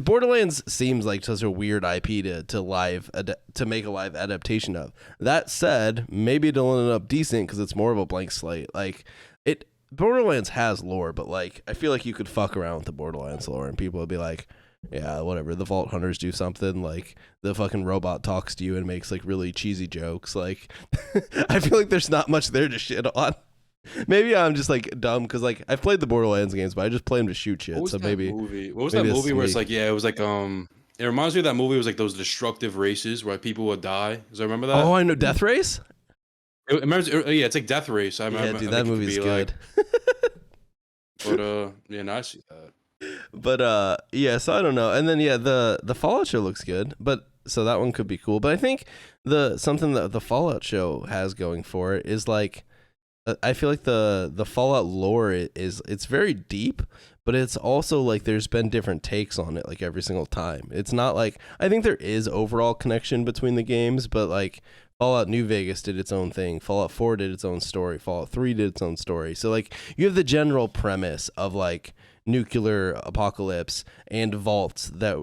Borderlands seems like such a weird IP to make a live adaptation of. That said, maybe it'll end up decent because it's more of a blank slate. Like Borderlands has lore, but like I feel like you could fuck around with the Borderlands lore and people would be like, yeah, whatever. The Vault Hunters do something, like the fucking robot talks to you and makes like really cheesy jokes. Like I feel like there's not much there to shit on. Maybe I'm just like dumb because like I've played the Borderlands games, but I just play them to shoot shit. What was So that maybe movie? What was maybe that it's movie where it's me. like, yeah, it was like it reminds me of that movie. It was like those destructive races where people would die. Does I remember that? Oh, I know Death Race. Yeah, it's like Death Race. I remember. Yeah, dude, I that think it could movie's be good. But yeah, no, I see that. But yeah, so I don't know. And then yeah, the Fallout show looks good, but so that one could be cool. But I think something that the Fallout show has going for it is like I feel like the Fallout lore it's very deep, but it's also like there's been different takes on it like every single time. It's not like I think there is overall connection between the games, but like Fallout New Vegas did its own thing. Fallout 4 did its own story. Fallout 3 did its own story. So like you have the general premise of like nuclear apocalypse and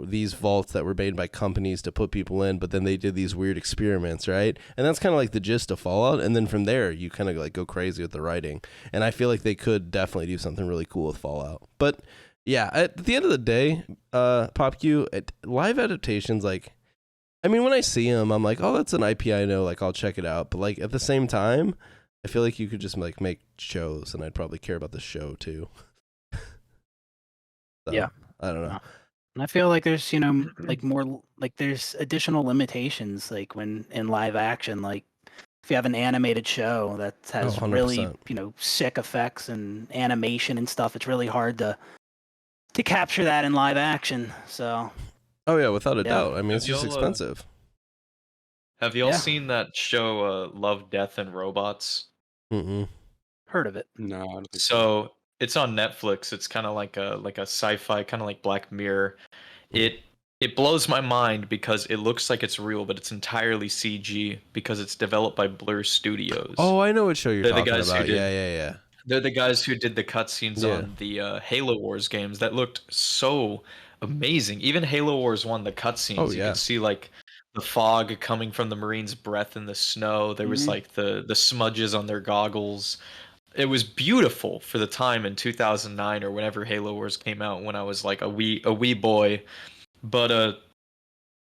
these vaults that were made by companies to put people in, but then they did these weird experiments, right? And that's kind of like the gist of Fallout. And then from there you kind of like go crazy with the writing. And I feel like they could definitely do something really cool with Fallout. But yeah, at the end of the day, PopQ, live adaptations, like, I mean, when I see them, I'm like, oh, that's an IP I know, like I'll check it out. But like at the same time, I feel like you could just like make shows and I'd probably care about the show too. So, Yeah. I don't know. And I feel like there's, you know, like more like there's additional limitations like when in live action, like if you have an animated show that has really, 100%. you know, sick effects and animation and stuff, it's really hard to capture that in live action. So Oh yeah, without a Yeah. doubt. I mean, it's Have just y'all, expensive. Have you all Yeah. seen that show Love, Death, and Robots? Mm-mm. Heard of it. No, I don't think so. So it's on Netflix. It's kind of like a sci-fi, kind of like Black Mirror. It it blows my mind because it looks like it's real, but it's entirely CG because it's developed by Blur Studios. Oh, I know what show you're They're the talking guys who about. did- Yeah. They're the guys who did the cutscenes Yeah. on the Halo Wars games that looked so amazing. Even Halo Wars 1, the cutscenes, Oh, you yeah. could see like the fog coming from the Marines' breath in the snow. There was Mhm. like the smudges on their goggles. It was beautiful for the time in 2009 or whenever Halo Wars came out when I was like a wee boy. But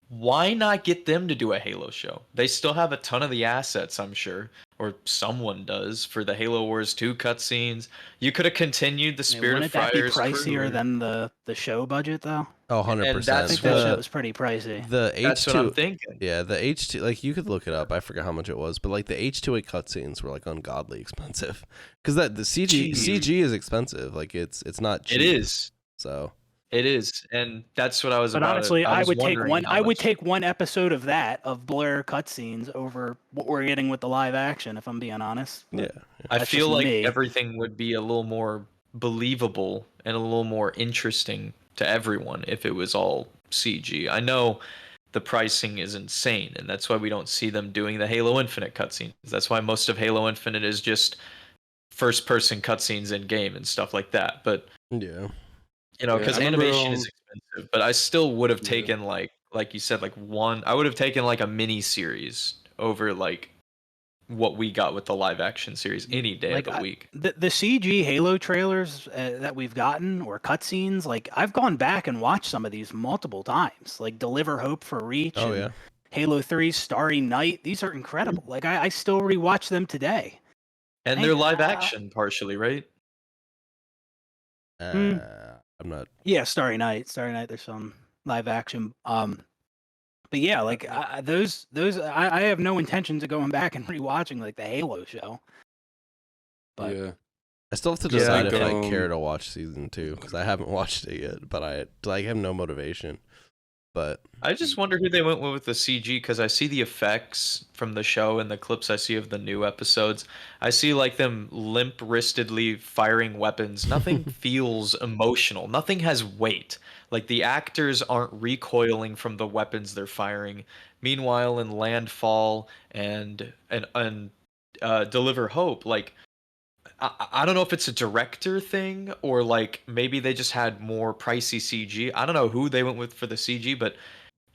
why not get them to do a Halo show? They still have a ton of the assets, I'm sure, or someone does for the Halo Wars 2 cutscenes. You could have continued the I mean, Spirit of wouldn't that be Friars pricier crew. than the show budget though? Oh, And 100%. I that's think that show what- was pretty pricey. The That's what I'm H2, thinking. yeah, the H2, like you could look it up. I forgot how much it was, but like the H2A cutscenes were like ungodly expensive because the CG is expensive. Like it's not cheap. It is. So It is, and that's what I was But about. honestly, I was would take wondering one. how I would much- take one episode of that of Blur cutscenes over what we're getting with the live action. If I'm being honest. yeah, I That's feel just like me. everything would be a little more believable and a little more interesting to everyone if it was all CG. I know the pricing is insane, and that's why we don't see them doing the Halo Infinite cutscenes. That's why most of Halo Infinite is just first-person cutscenes in game and stuff like that. But yeah. Yeah, because I remember, animation is expensive, but I still would have Yeah. taken like you said, like one. I would have taken like a mini series over like what we got with the live action series any day Like, of the week. The CG Halo trailers that we've gotten or cutscenes, like I've gone back and watched some of these multiple times. Like Deliver Hope for Reach. Oh and yeah. Halo 3 Starry Night. These are incredible. Like I still rewatch them today. And they're live action partially, right? Hmm. I'm not. Yeah, Starry Night. Starry Night. There's some live action. But yeah, like those I have no intentions of going back and rewatching like the Halo show. But Yeah. I still have to Yeah, decide if like, I care to watch season 2 because I haven't watched it yet. But I like have no motivation. But I just wonder who they went with the CG because I see the effects from the show and the clips I see of the new episodes. I see like them limp-wristedly firing weapons. Nothing feels emotional. Nothing has weight. Like the actors aren't recoiling from the weapons they're firing. Meanwhile, in Landfall and Deliver Hope, like I don't know if it's a director thing or like maybe they just had more pricey CG. I don't know who they went with for the CG, but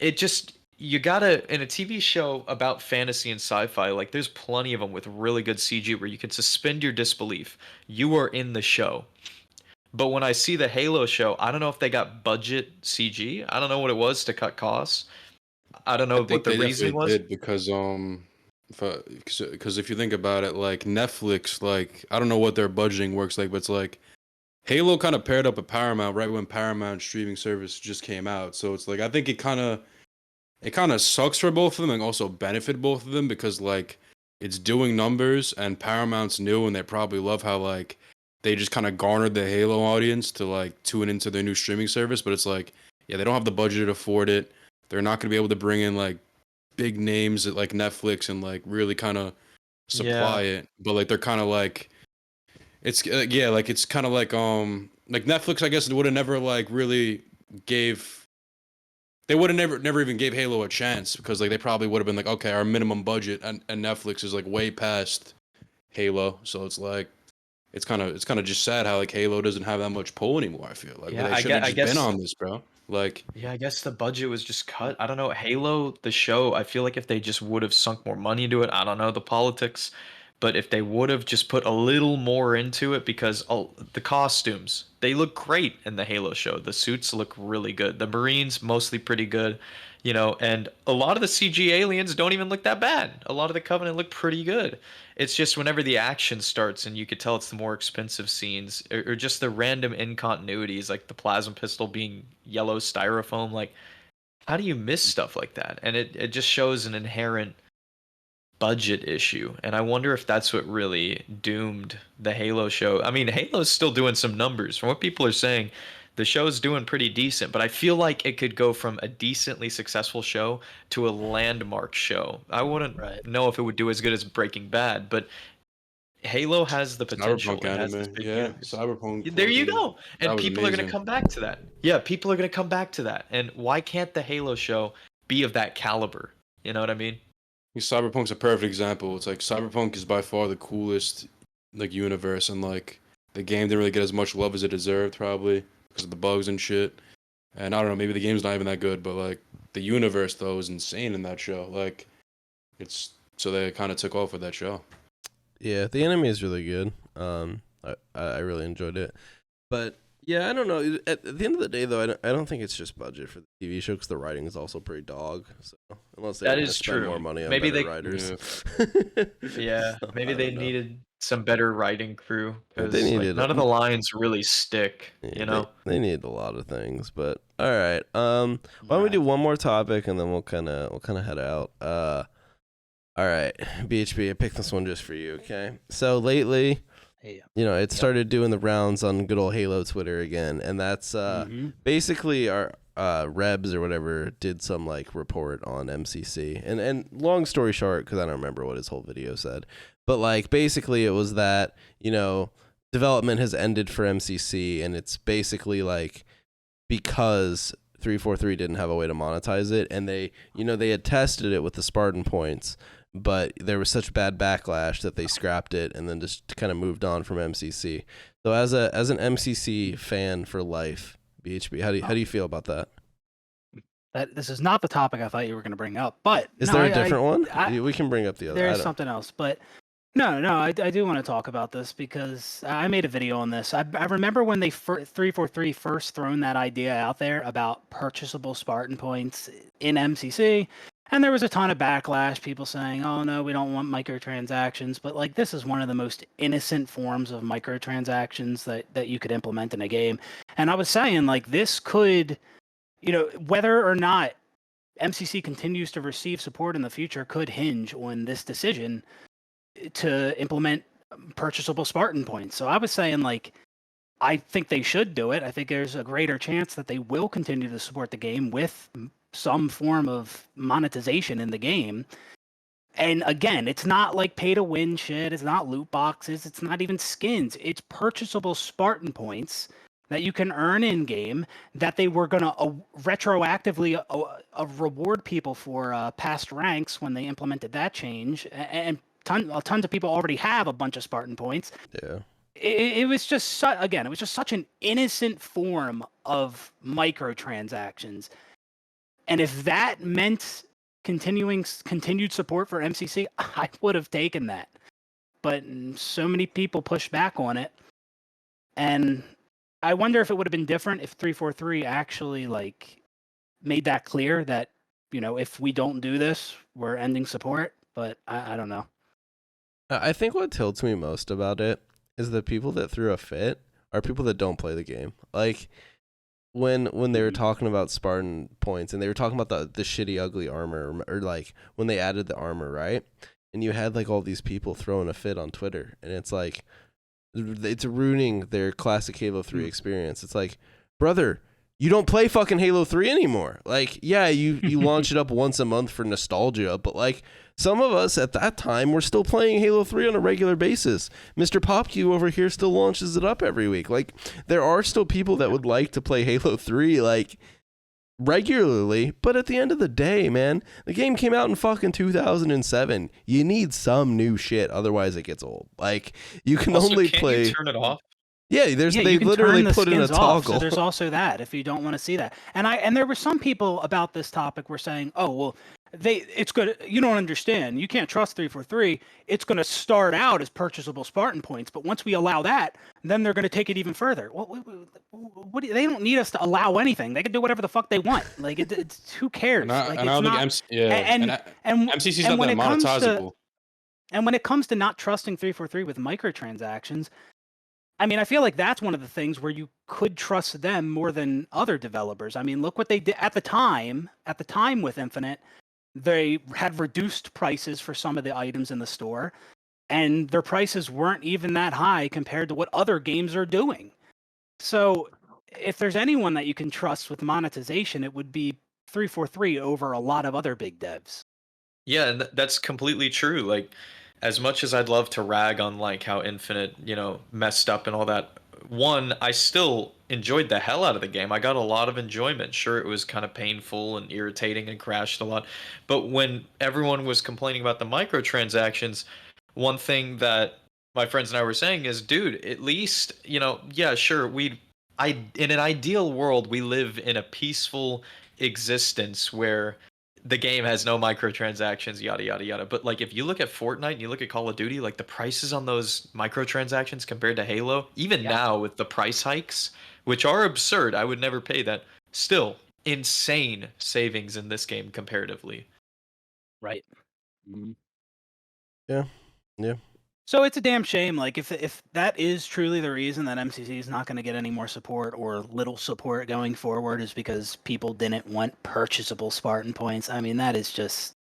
it just you gotta in a TV show about fantasy and sci-fi, like there's plenty of them with really good CG where you can suspend your disbelief. You are in the show. But when I see the Halo show, I don't know if they got budget CG. I don't know what it was to cut costs. I don't know I what think the they reason definitely was. did because because if you think about it, like Netflix, like I don't know what their budgeting works like, but it's like Halo kind of paired up with Paramount right when Paramount streaming service just came out. So it's like I think it kind of sucks for both of them and also benefit both of them because like it's doing numbers and Paramount's new and they probably love how like they just kind of garnered the Halo audience to like tune into their new streaming service, but it's like yeah, they don't have the budget to afford it. They're not going to be able to bring in like big names at like Netflix and like really kind of supply it, but like they're kind of like it's yeah, like it's kind of like Netflix I guess would have never like really they would have never even gave Halo a chance because like they probably would have been like okay, our minimum budget and Netflix is like way past Halo, so it's like it's kind of just sad how like Halo doesn't have that much pull anymore. I feel like Yeah, they I should have gue- I just been guess- on this, bro. Like Yeah, I guess the budget was just cut. I don't know. Halo, the show, I feel like if they just would have sunk more money into it, I don't know the politics, but if they would have just put a little more into it, because the costumes, they look great in the Halo show. The suits look really good. The Marines, mostly pretty good, and a lot of the CG aliens don't even look that bad. A lot of the Covenant look pretty good. It's just whenever the action starts and you could tell it's the more expensive scenes or just the random incontinuities, like the plasma pistol being yellow styrofoam, like how do you miss stuff like that? And it just shows an inherent budget issue. And I wonder if that's what really doomed the Halo show. I mean, Halo's still doing some numbers. From what people are saying, the show's doing pretty decent, but I feel like it could go from a decently successful show to a landmark show. I wouldn't Right. know if it would do as good as Breaking Bad, but Halo has the potential. Cyberpunk It has this anime, big yeah, universe. Cyberpunk. There you fucking- go. that And was people are going to amazing. come back to that. Yeah, people are going to come back to that. And why can't the Halo show be of that caliber? You know what I mean? Cyberpunk's a perfect example. It's like Cyberpunk is by far the coolest like universe, and like the game didn't really get as much love as it deserved, probably because of the bugs and shit. And I don't know, maybe the game's not even that good, but like the universe though is insane in that show. Like it's so they kind of took off with that show. Yeah, the anime is really good. I really enjoyed it, but yeah, I don't know. At the end of the day, though, I don't think it's just budget for the TV show because the writing is also pretty dog. So unless they That wanna is spend true. more money on Maybe better they- writers, Yeah, So, maybe I they don't know. needed some better writing crew They because needed none of a- the lines really stick. Yeah, You know? they need a lot of things, but all right. Why don't we do one more topic and then we'll kind of head out. All right, BHB, I picked this one just for you. Okay, so lately, Hey, it started doing the rounds on good old Halo Twitter again, and that's basically our Rebs or whatever did some like report on MCC, and long story short, because I don't remember what his whole video said, but like basically it was that development has ended for MCC, and it's basically like because 343 didn't have a way to monetize it, and they had tested it with the Spartan points, but there was such bad backlash that they scrapped it and then just kind of moved on from MCC. So as an MCC fan for life, BHB, how do you feel about that? This is not the topic I thought you were going to bring up, but Is no, there a different one? I- We can bring up the other. I There's don't- something else, but no, I do want to talk about this because I made a video on this. I remember when they 343 first thrown that idea out there about purchasable Spartan points in MCC, and there was a ton of backlash, people saying, "Oh no, we don't want microtransactions." But like, this is one of the most innocent forms of microtransactions that you could implement in a game. And I was saying, like, this could, whether or not MCC continues to receive support in the future could hinge on this decision to implement purchasable Spartan points. So I was saying, like, I think they should do it. I think there's a greater chance that they will continue to support the game with some form of monetization in the game. And again, it's not like pay to win shit. It's not loot boxes. It's not even skins. It's purchasable Spartan points that you can earn in game that they were going to retroactively reward people for past ranks when they implemented that change. And tons of people already have a bunch of Spartan points. Yeah. It was just it was just such an innocent form of microtransactions. And if that meant continued support for MCC, I would have taken that. But so many people pushed back on it. And I wonder if it would have been different if 343 actually like made that clear that, if we don't do this, we're ending support. But I don't know. I think what tilts me most about it is the people that threw a fit are people that don't play the game. Like when they were talking about Spartan points and they were talking about the shitty ugly armor, or like when they added the armor, right? And you had like all these people throwing a fit on Twitter, and it's like it's ruining their classic Halo 3 experience. It's like, brother, you don't play fucking Halo 3 anymore. Like, yeah, you launch it up once a month for nostalgia, but like some of us at that time were still playing Halo 3 on a regular basis. Mr. PopQ over here still launches it up every week. Like, there are still people that would like to play Halo 3 like regularly, but at the end of the day, man, the game came out in fucking 2007. You need some new shit, otherwise it gets old. Like, you can Also, only can't play. you turn it off? Yeah, Yeah, they you can literally turn the put in a skins off, toggle. so there's also that if you don't want to see that. And there were some people about this topic were saying, "Oh, well, it's good. You don't understand. You can't trust 343. It's going to start out as purchasable Spartan points, but once we allow that, then they're going to take it even further." Well, they don't need us to allow anything. They can do whatever the fuck they want. Like, it's who cares? And I, Like, and I it's don't not. think and And MCC's and not when that it comes to- monetizable. And when it comes to not trusting 343 with microtransactions, I mean, I feel like that's one of the things where you could trust them more than other developers. I mean, look what they did at the time. At the time with Infinite, they had reduced prices for some of the items in the store, and their prices weren't even that high compared to what other games are doing. So, if there's anyone that you can trust with monetization, it would be 343 over a lot of other big devs. Yeah, and that's completely true. Like, as much as I'd love to rag on like how Infinite, messed up and all that, one, I still enjoyed the hell out of the game. I got a lot of enjoyment. Sure, it was kind of painful and irritating and crashed a lot, but when everyone was complaining about the microtransactions, one thing that my friends and I were saying is, dude, at least, yeah, sure, in an ideal world, we live in a peaceful existence where the game has no microtransactions, yada yada yada. But like if you look at Fortnite and you look at Call of Duty, like the prices on those microtransactions compared to Halo, even Yeah. now with the price hikes, which are absurd, I would never pay that. Still, insane savings in this game comparatively. Right. Yeah. So it's a damn shame. Like if that is truly the reason that MCC is not going to get any more support or little support going forward is because people didn't want purchasable Spartan points. I mean, that is just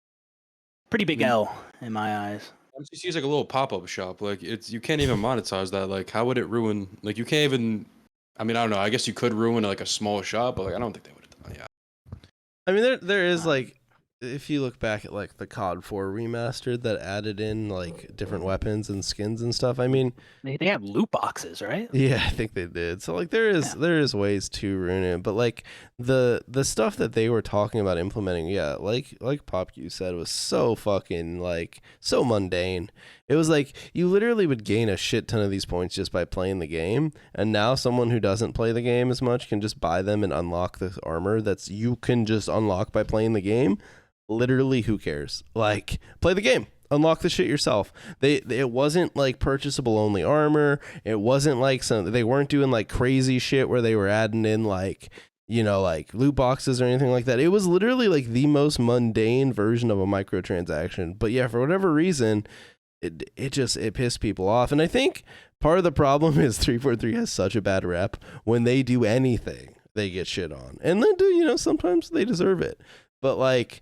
pretty big L in my eyes. MCC is like a little pop-up shop. Like you can't even monetize that. Like how would it ruin? Like you can't even. I mean, I don't know. I guess you could ruin like a small shop, but like I don't think they would have done. Yeah. I mean, there is like, if you look back at like the COD 4 remastered that added in like different weapons and skins and stuff. I mean, They have loot boxes, right? yeah, I think they did. So like there is ways to ruin it, but like the stuff that they were talking about implementing, yeah, like PopQ said, was so fucking like so mundane. It was like you literally would gain a shit ton of these points just by playing the game, and now someone who doesn't play the game as much can just buy them and unlock the armor that's you can just unlock by playing the game. Literally, who cares? Like, play the game. Unlock the shit yourself. It wasn't like purchasable only armor. It wasn't like they weren't doing like crazy shit where they were adding in like, like loot boxes or anything like that. It was literally like the most mundane version of a microtransaction. But yeah, for whatever reason, it pissed people off. And I think part of the problem is 343 has such a bad rep. When they do anything, they get shit on. And then sometimes they deserve it. But like,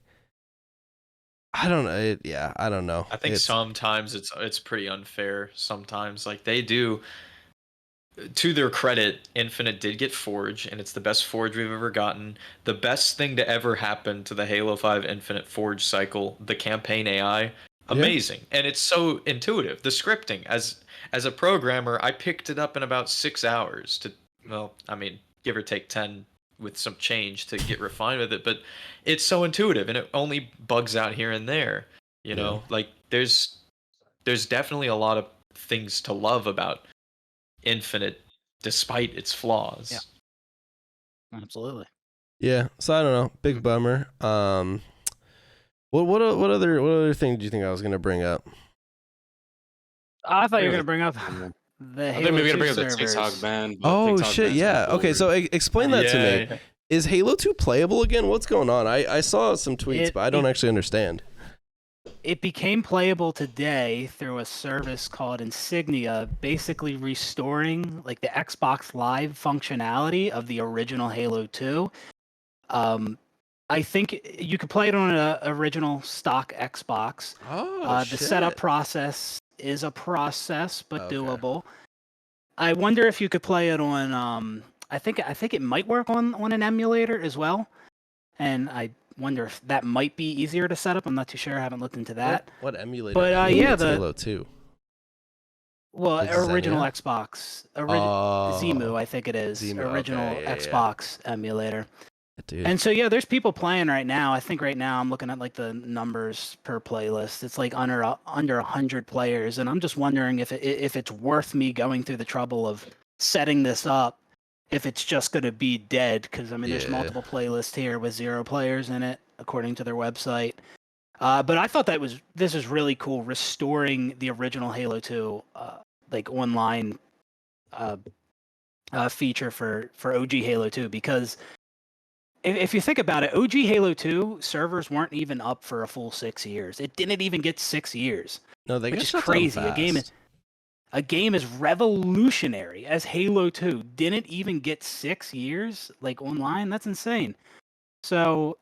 I don't know. I don't know. I think sometimes it's pretty unfair. Sometimes, like they do. To their credit, Infinite did get Forge, and it's the best Forge we've ever gotten. The best thing to ever happen to the Halo 5 Infinite Forge cycle, the campaign AI, amazing, and it's so intuitive. The scripting, as a programmer, I picked it up in about 6 hours. Give or take 10. With some change to get refined with it, but it's so intuitive and it only bugs out here and there. Like there's definitely a lot of things to love about Infinite, despite its flaws. Yeah, absolutely. Yeah, so I don't know. Big bummer. What other thing do you think I was gonna bring up? I thought you were gonna bring up the I Halo think maybe 2 gonna bring up the servers. TikTok ban. Oh shit, yeah. Okay, so explain that to me. Yeah. Is Halo 2 playable again? What's going on? I saw some tweets, but I don't actually understand. It became playable today through a service called Insignia, basically restoring like the Xbox Live functionality of the original Halo 2. I think you could play it on an original stock Xbox. Oh, the setup process is a process, but Okay. doable. I wonder if you could play it on. I think it might work on an emulator as well, and I wonder if that might be easier to set up. I'm not too sure. I haven't looked into that. What emulator? But, emulates the- Halo 2. Well, Like original Xenia? Xbox, Oh, Zemu, I think it is. Zemu, okay, Original yeah. Xbox emulator. Dude. And so yeah, there's people playing right now. I think right now I'm looking at like the numbers per playlist. It's like under 100 players, and I'm just wondering if it's worth me going through the trouble of setting this up. If it's just going to be dead, because I mean, there's Yeah. multiple playlists here with 0 players in it, according to their website. But I thought this is really cool, restoring the original Halo 2 like online feature for OG Halo 2, because if you think about it, OG Halo 2 servers weren't even up for a full 6 years. It didn't even get 6 years. No, they which get is shut down crazy. fast. A game as revolutionary as Halo 2 didn't even get 6 years like online. That's insane. So,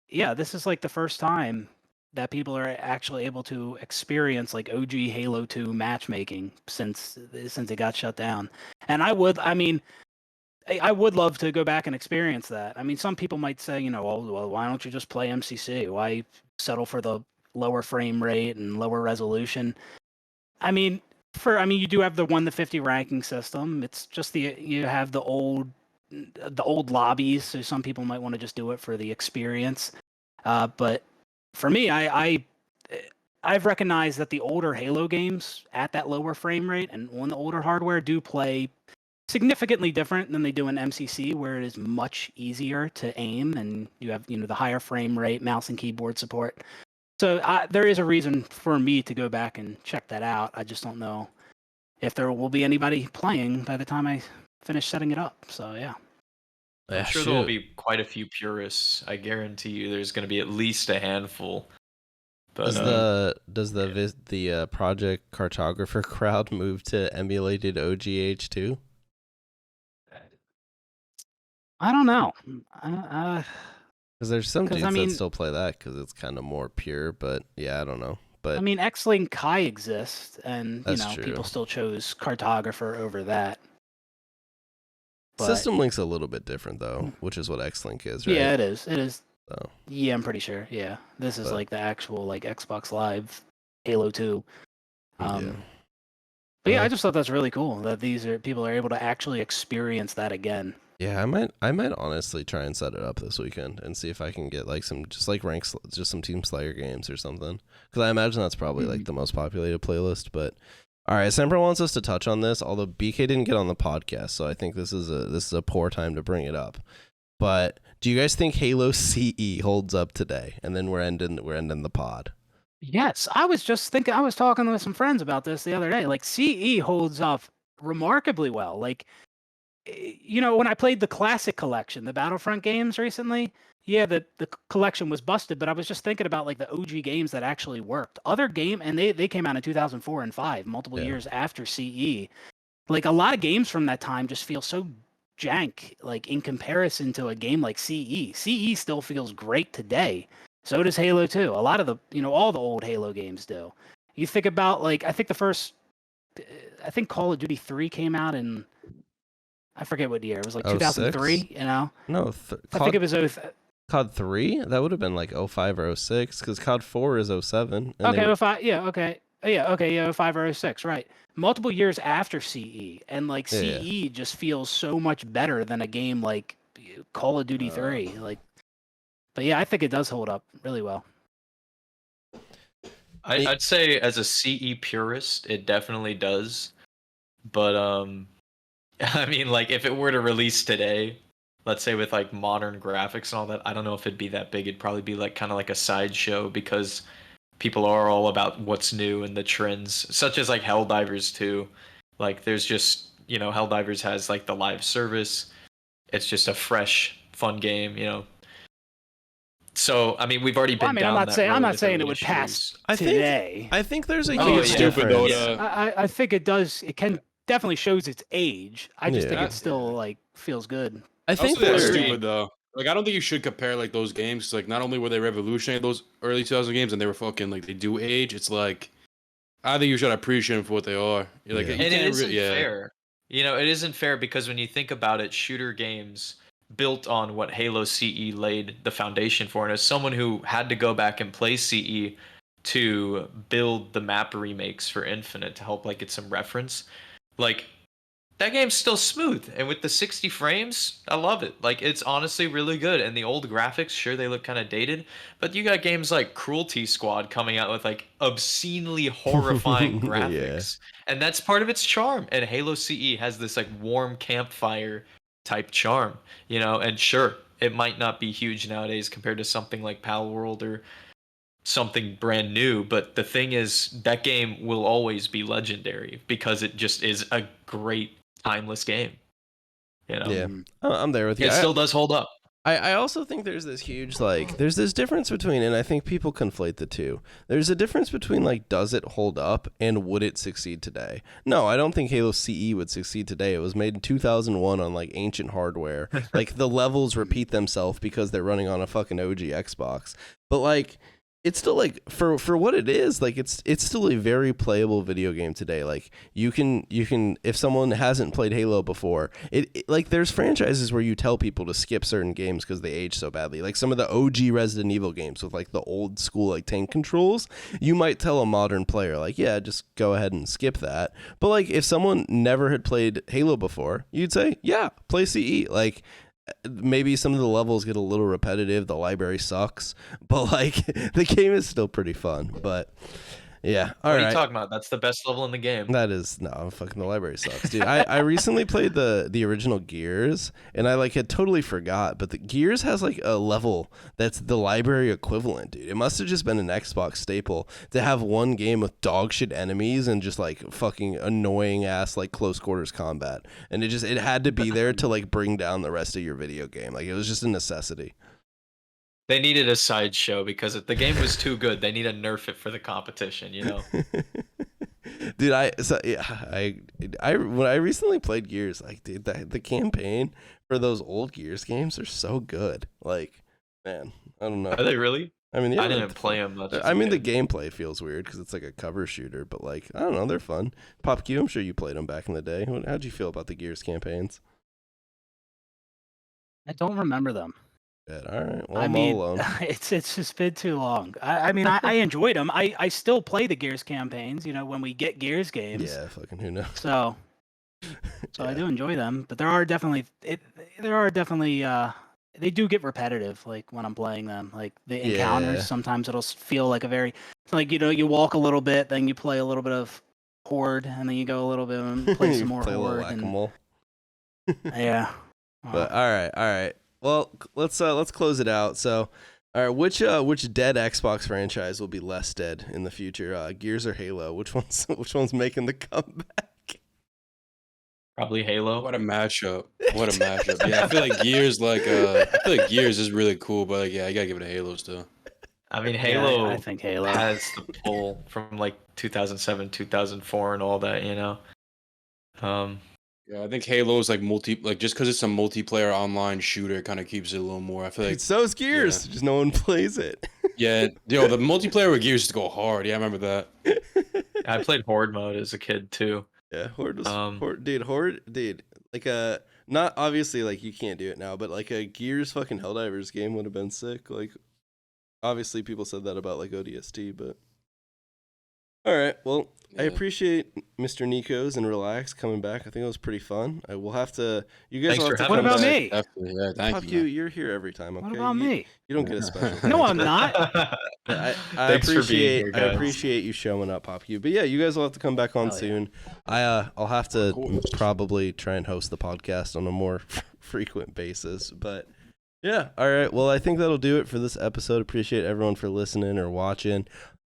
yeah, this is like the first time that people are actually able to experience like OG Halo 2 matchmaking since it got shut down. And I would love to go back and experience that. I mean, some people might say, well, why don't you just play MCC? Why settle for the lower frame rate and lower resolution? I mean, you do have the 1 to 50 ranking system. It's just you have the old lobbies, so some people might want to just do it for the experience. But for me, I've recognized that the older Halo games at that lower frame rate and on the older hardware do play significantly different than they do in MCC, where it is much easier to aim and you have the higher frame rate, mouse and keyboard support. So there is a reason for me to go back and check that out. I just don't know if there will be anybody playing by the time I finish setting it up. So yeah. I'm sure there will be quite a few purists. I guarantee you, there's going to be at least a handful. But, does the Project Cartographer crowd move to emulated OGH too? I don't know. Because there's some dudes that still play that because it's kind of more pure. But yeah, I don't know. But I mean, X-Link Kai exists, and true. People still chose Cartographer over that. But, System Link's a little bit different though, which is what X-Link is, right? Yeah, it is. It is. So. Yeah, I'm pretty sure. Yeah, this is like the actual like Xbox Live Halo 2. Yeah. But yeah, I just thought that's really cool that people are able to actually experience that again. Yeah, I might honestly try and set it up this weekend and see if I can get like some some Team Slayer games or something. Because I imagine that's probably like the most populated playlist. But all right, Semper wants us to touch on this, although BK didn't get on the podcast, so I think this is a poor time to bring it up. But do you guys think Halo CE holds up today? And then we're ending the pod. Yes, I was talking with some friends about this the other day. Like CE holds up remarkably well. Like, when I played the Classic Collection, the Battlefront games recently, yeah, the collection was busted, but I was just thinking about like the OG games that actually worked. Other game, and they came out in 2004 and 5, multiple years after CE. Like a lot of games from that time just feel so jank, like in comparison to a game like CE. CE still feels great today. So does Halo 2. A lot of all the old Halo games do. You think about like, I think Call of Duty 3 came out in, I forget what year. It was like 2003, No, I think it was COD 3? That would have been like 05 or 06, because COD 4 is 07. Okay, 05, yeah, okay. Yeah, 05 or 06, right. Multiple years after CE, and like CE just feels so much better than a game like Call of Duty 3. But yeah, I think it does hold up really well. I'd say as a CE purist, it definitely does. But I mean, like if it were to release today, let's say with like modern graphics and all that, I don't know if it'd be that big. It'd probably be like kind of like a sideshow because people are all about what's new and the trends, such as like Helldivers 2. Like there's just, Helldivers has like the live service. It's just a fresh, fun game, So I mean, we've already been down that road. I'm not saying it would pass today. I think there's a huge difference. I think it does. It can definitely shows its age. I just think it still like feels good. I think that's stupid though. Like I don't think you should compare like those games. Like not only were they revolutionary, those early 2000 games, and they were fucking like they do age. It's like I think you should appreciate them for what they are. You're like, and it isn't fair. It isn't fair because when you think about it, shooter games built on what Halo CE laid the foundation for, and as someone who had to go back and play CE to build the map remakes for Infinite to help like get some reference, like that game's still smooth, and with the 60 frames, I love it. Like it's honestly really good. And the old graphics, sure they look kind of dated, but you got games like Cruelty Squad coming out with like obscenely horrifying graphics, and that's part of its charm. And Halo CE has this like warm campfire type charm, and sure, it might not be huge nowadays compared to something like Palworld or something brand new, but the thing is that game will always be legendary because it just is a great timeless game. Yeah, I'm there with you. It still does hold up. I also think there's this huge there's this difference between, and I think people conflate the two. There's a difference between like, does it hold up and would it succeed today? No, I don't think Halo CE would succeed today. It was made in 2001 on like ancient hardware. Like the levels repeat themselves because they're running on a fucking OG Xbox. But like it's still like for what it is, like it's still a very playable video game today. Like you can if someone hasn't played Halo before, like there's franchises where you tell people to skip certain games because they age so badly. Like some of the OG Resident Evil games with like the old school like tank controls, you might tell a modern player like, yeah, just go ahead and skip that. But like if someone never had played Halo before, you'd say, yeah, play CE. Like maybe some of the levels get a little repetitive, the library sucks, but like the game is still pretty fun. But yeah, all What are right. you talking about? That's the best level in the game. That is no fucking the library sucks, dude. I recently played the original Gears and I like had totally forgot, but the Gears has like a level that's the library equivalent, dude. It must have just been an Xbox staple to have one game with dog shit enemies and just like fucking annoying ass like close quarters combat. And it had to be there to like bring down the rest of your video game. Like it was just a necessity. They needed a sideshow because if the game was too good, they need to nerf it for the competition, you know? Dude, when I recently played Gears, like, dude, the campaign for those old Gears games are so good. Like, man, I don't know. Are they really? I mean, yeah, I didn't play them much. I mean, the gameplay feels weird because it's like a cover shooter, but like, I don't know, they're fun. Pop Q, I'm sure you played them back in the day. How'd you feel about the Gears campaigns? I don't remember them. Good. All right. Well, I I'm all mean, alone. it's just been too long. I mean, I enjoyed them. I still play the Gears campaigns. You know, when we get Gears games. Yeah, fucking who knows? So I do enjoy them, but there are definitely they do get repetitive. Like when I'm playing them, like the encounters. Yeah. Sometimes it'll feel like like you walk a little bit, then you play a little bit of Horde, and then you go a little bit and play some more Play a little Horde. And, whack-a-mole. yeah. But all right. Well, let's close it out. So, all right, which dead Xbox franchise will be less dead in the future? Gears or Halo? Which one's making the comeback? Probably Halo. What a matchup! What a matchup! Yeah, I feel like Gears Gears is really cool, but like, yeah, I gotta give it to Halo still. I mean, Yeah, Halo I think Halo. has the pull from like 2007, 2004, and all that, you know? Yeah, I think Halo is like just because it's a multiplayer online shooter, kind of keeps it a little more. I feel like So is Gears, just no one plays it. yeah, the multiplayer with Gears just go hard. Yeah, I remember that. I played Horde mode as a kid too. Yeah, Horde was Horde, dude. Like not obviously like you can't do it now, but like a Gears fucking Helldivers game would have been sick. Like obviously people said that about like ODST, but all right. Well, I Yeah. appreciate Mr. Nikos and Relax coming back. I think it was pretty fun. We'll have to. You guys Thanks will for have to having What come about back. me? Definitely, yeah. Thank Fuck you. you. Man. You're here every time. Okay. What about me? You don't get a special. No, thanks. I'm not. I Thanks for being here, I guys. appreciate you showing up, Pop Q. But yeah, you guys will have to come back on Hell yeah. soon. I'll have to course. probably try and host the podcast on a more frequent basis. But yeah, all right. Well, I think that'll do it for this episode. Appreciate everyone for listening or watching.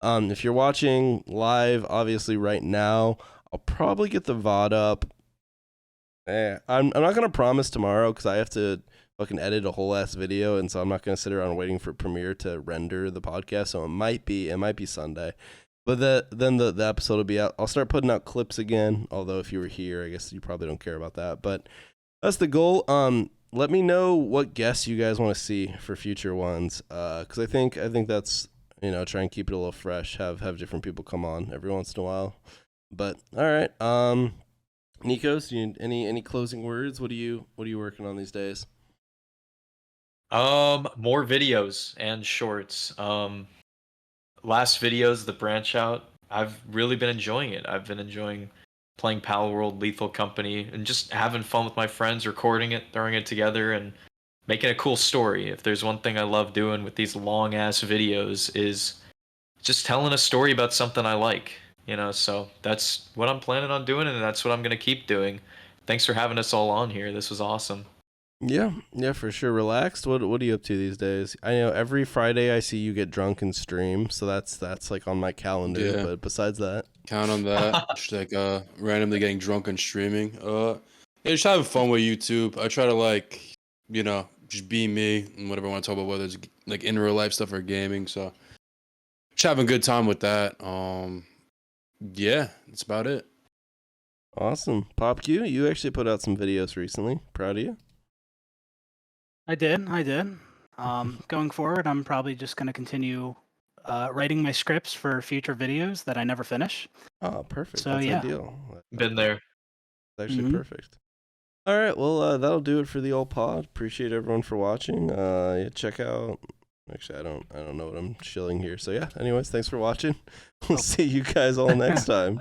If you're watching live, obviously right now, I'll probably get the VOD up. I'm not gonna promise tomorrow because I have to fucking edit a whole ass video, and so I'm not gonna sit around waiting for Premiere to render the podcast. So it might be Sunday, but then the episode will be out. I'll start putting out clips again. Although if you were here, I guess you probably don't care about that. But that's the goal. Let me know what guests you guys want to see for future ones. Because I think that's, try and keep it a little fresh. Have different people come on every once in a while. But all right. Nikos, any closing words? What are you working on these days? More videos and shorts. Last videos, the branch out. I've really been enjoying it. I've been enjoying playing Pal World, Lethal Company, and just having fun with my friends, recording it, throwing it together, and making a cool story. If there's one thing I love doing with these long ass videos is just telling a story about something I like. So that's what I'm planning on doing, and that's what I'm gonna keep doing. Thanks for having us all on here. This was awesome. Yeah, for sure. Relaxed. What are you up to these days? I know every Friday I see you get drunk and stream, so that's like on my calendar. Yeah. But besides that, Count on that. Just like randomly getting drunk and streaming. Yeah, just having fun with YouTube. I try to just be me and whatever I want to talk about, whether it's like in real life stuff or gaming. So just having a good time with that. Yeah, that's about it. awesome. Pop Q, you actually put out some videos recently. Proud of you. I did. Going forward, I'm probably just going to continue writing my scripts for future videos that I never finish. Oh, perfect. So, That's yeah. ideal. Been there. That's actually Mhm. perfect. All right, well, that'll do it for the old pod. Appreciate everyone for watching. Yeah, check out. Actually, I don't know what I'm shilling here. So yeah. Anyways, thanks for watching. We'll see you guys all next time.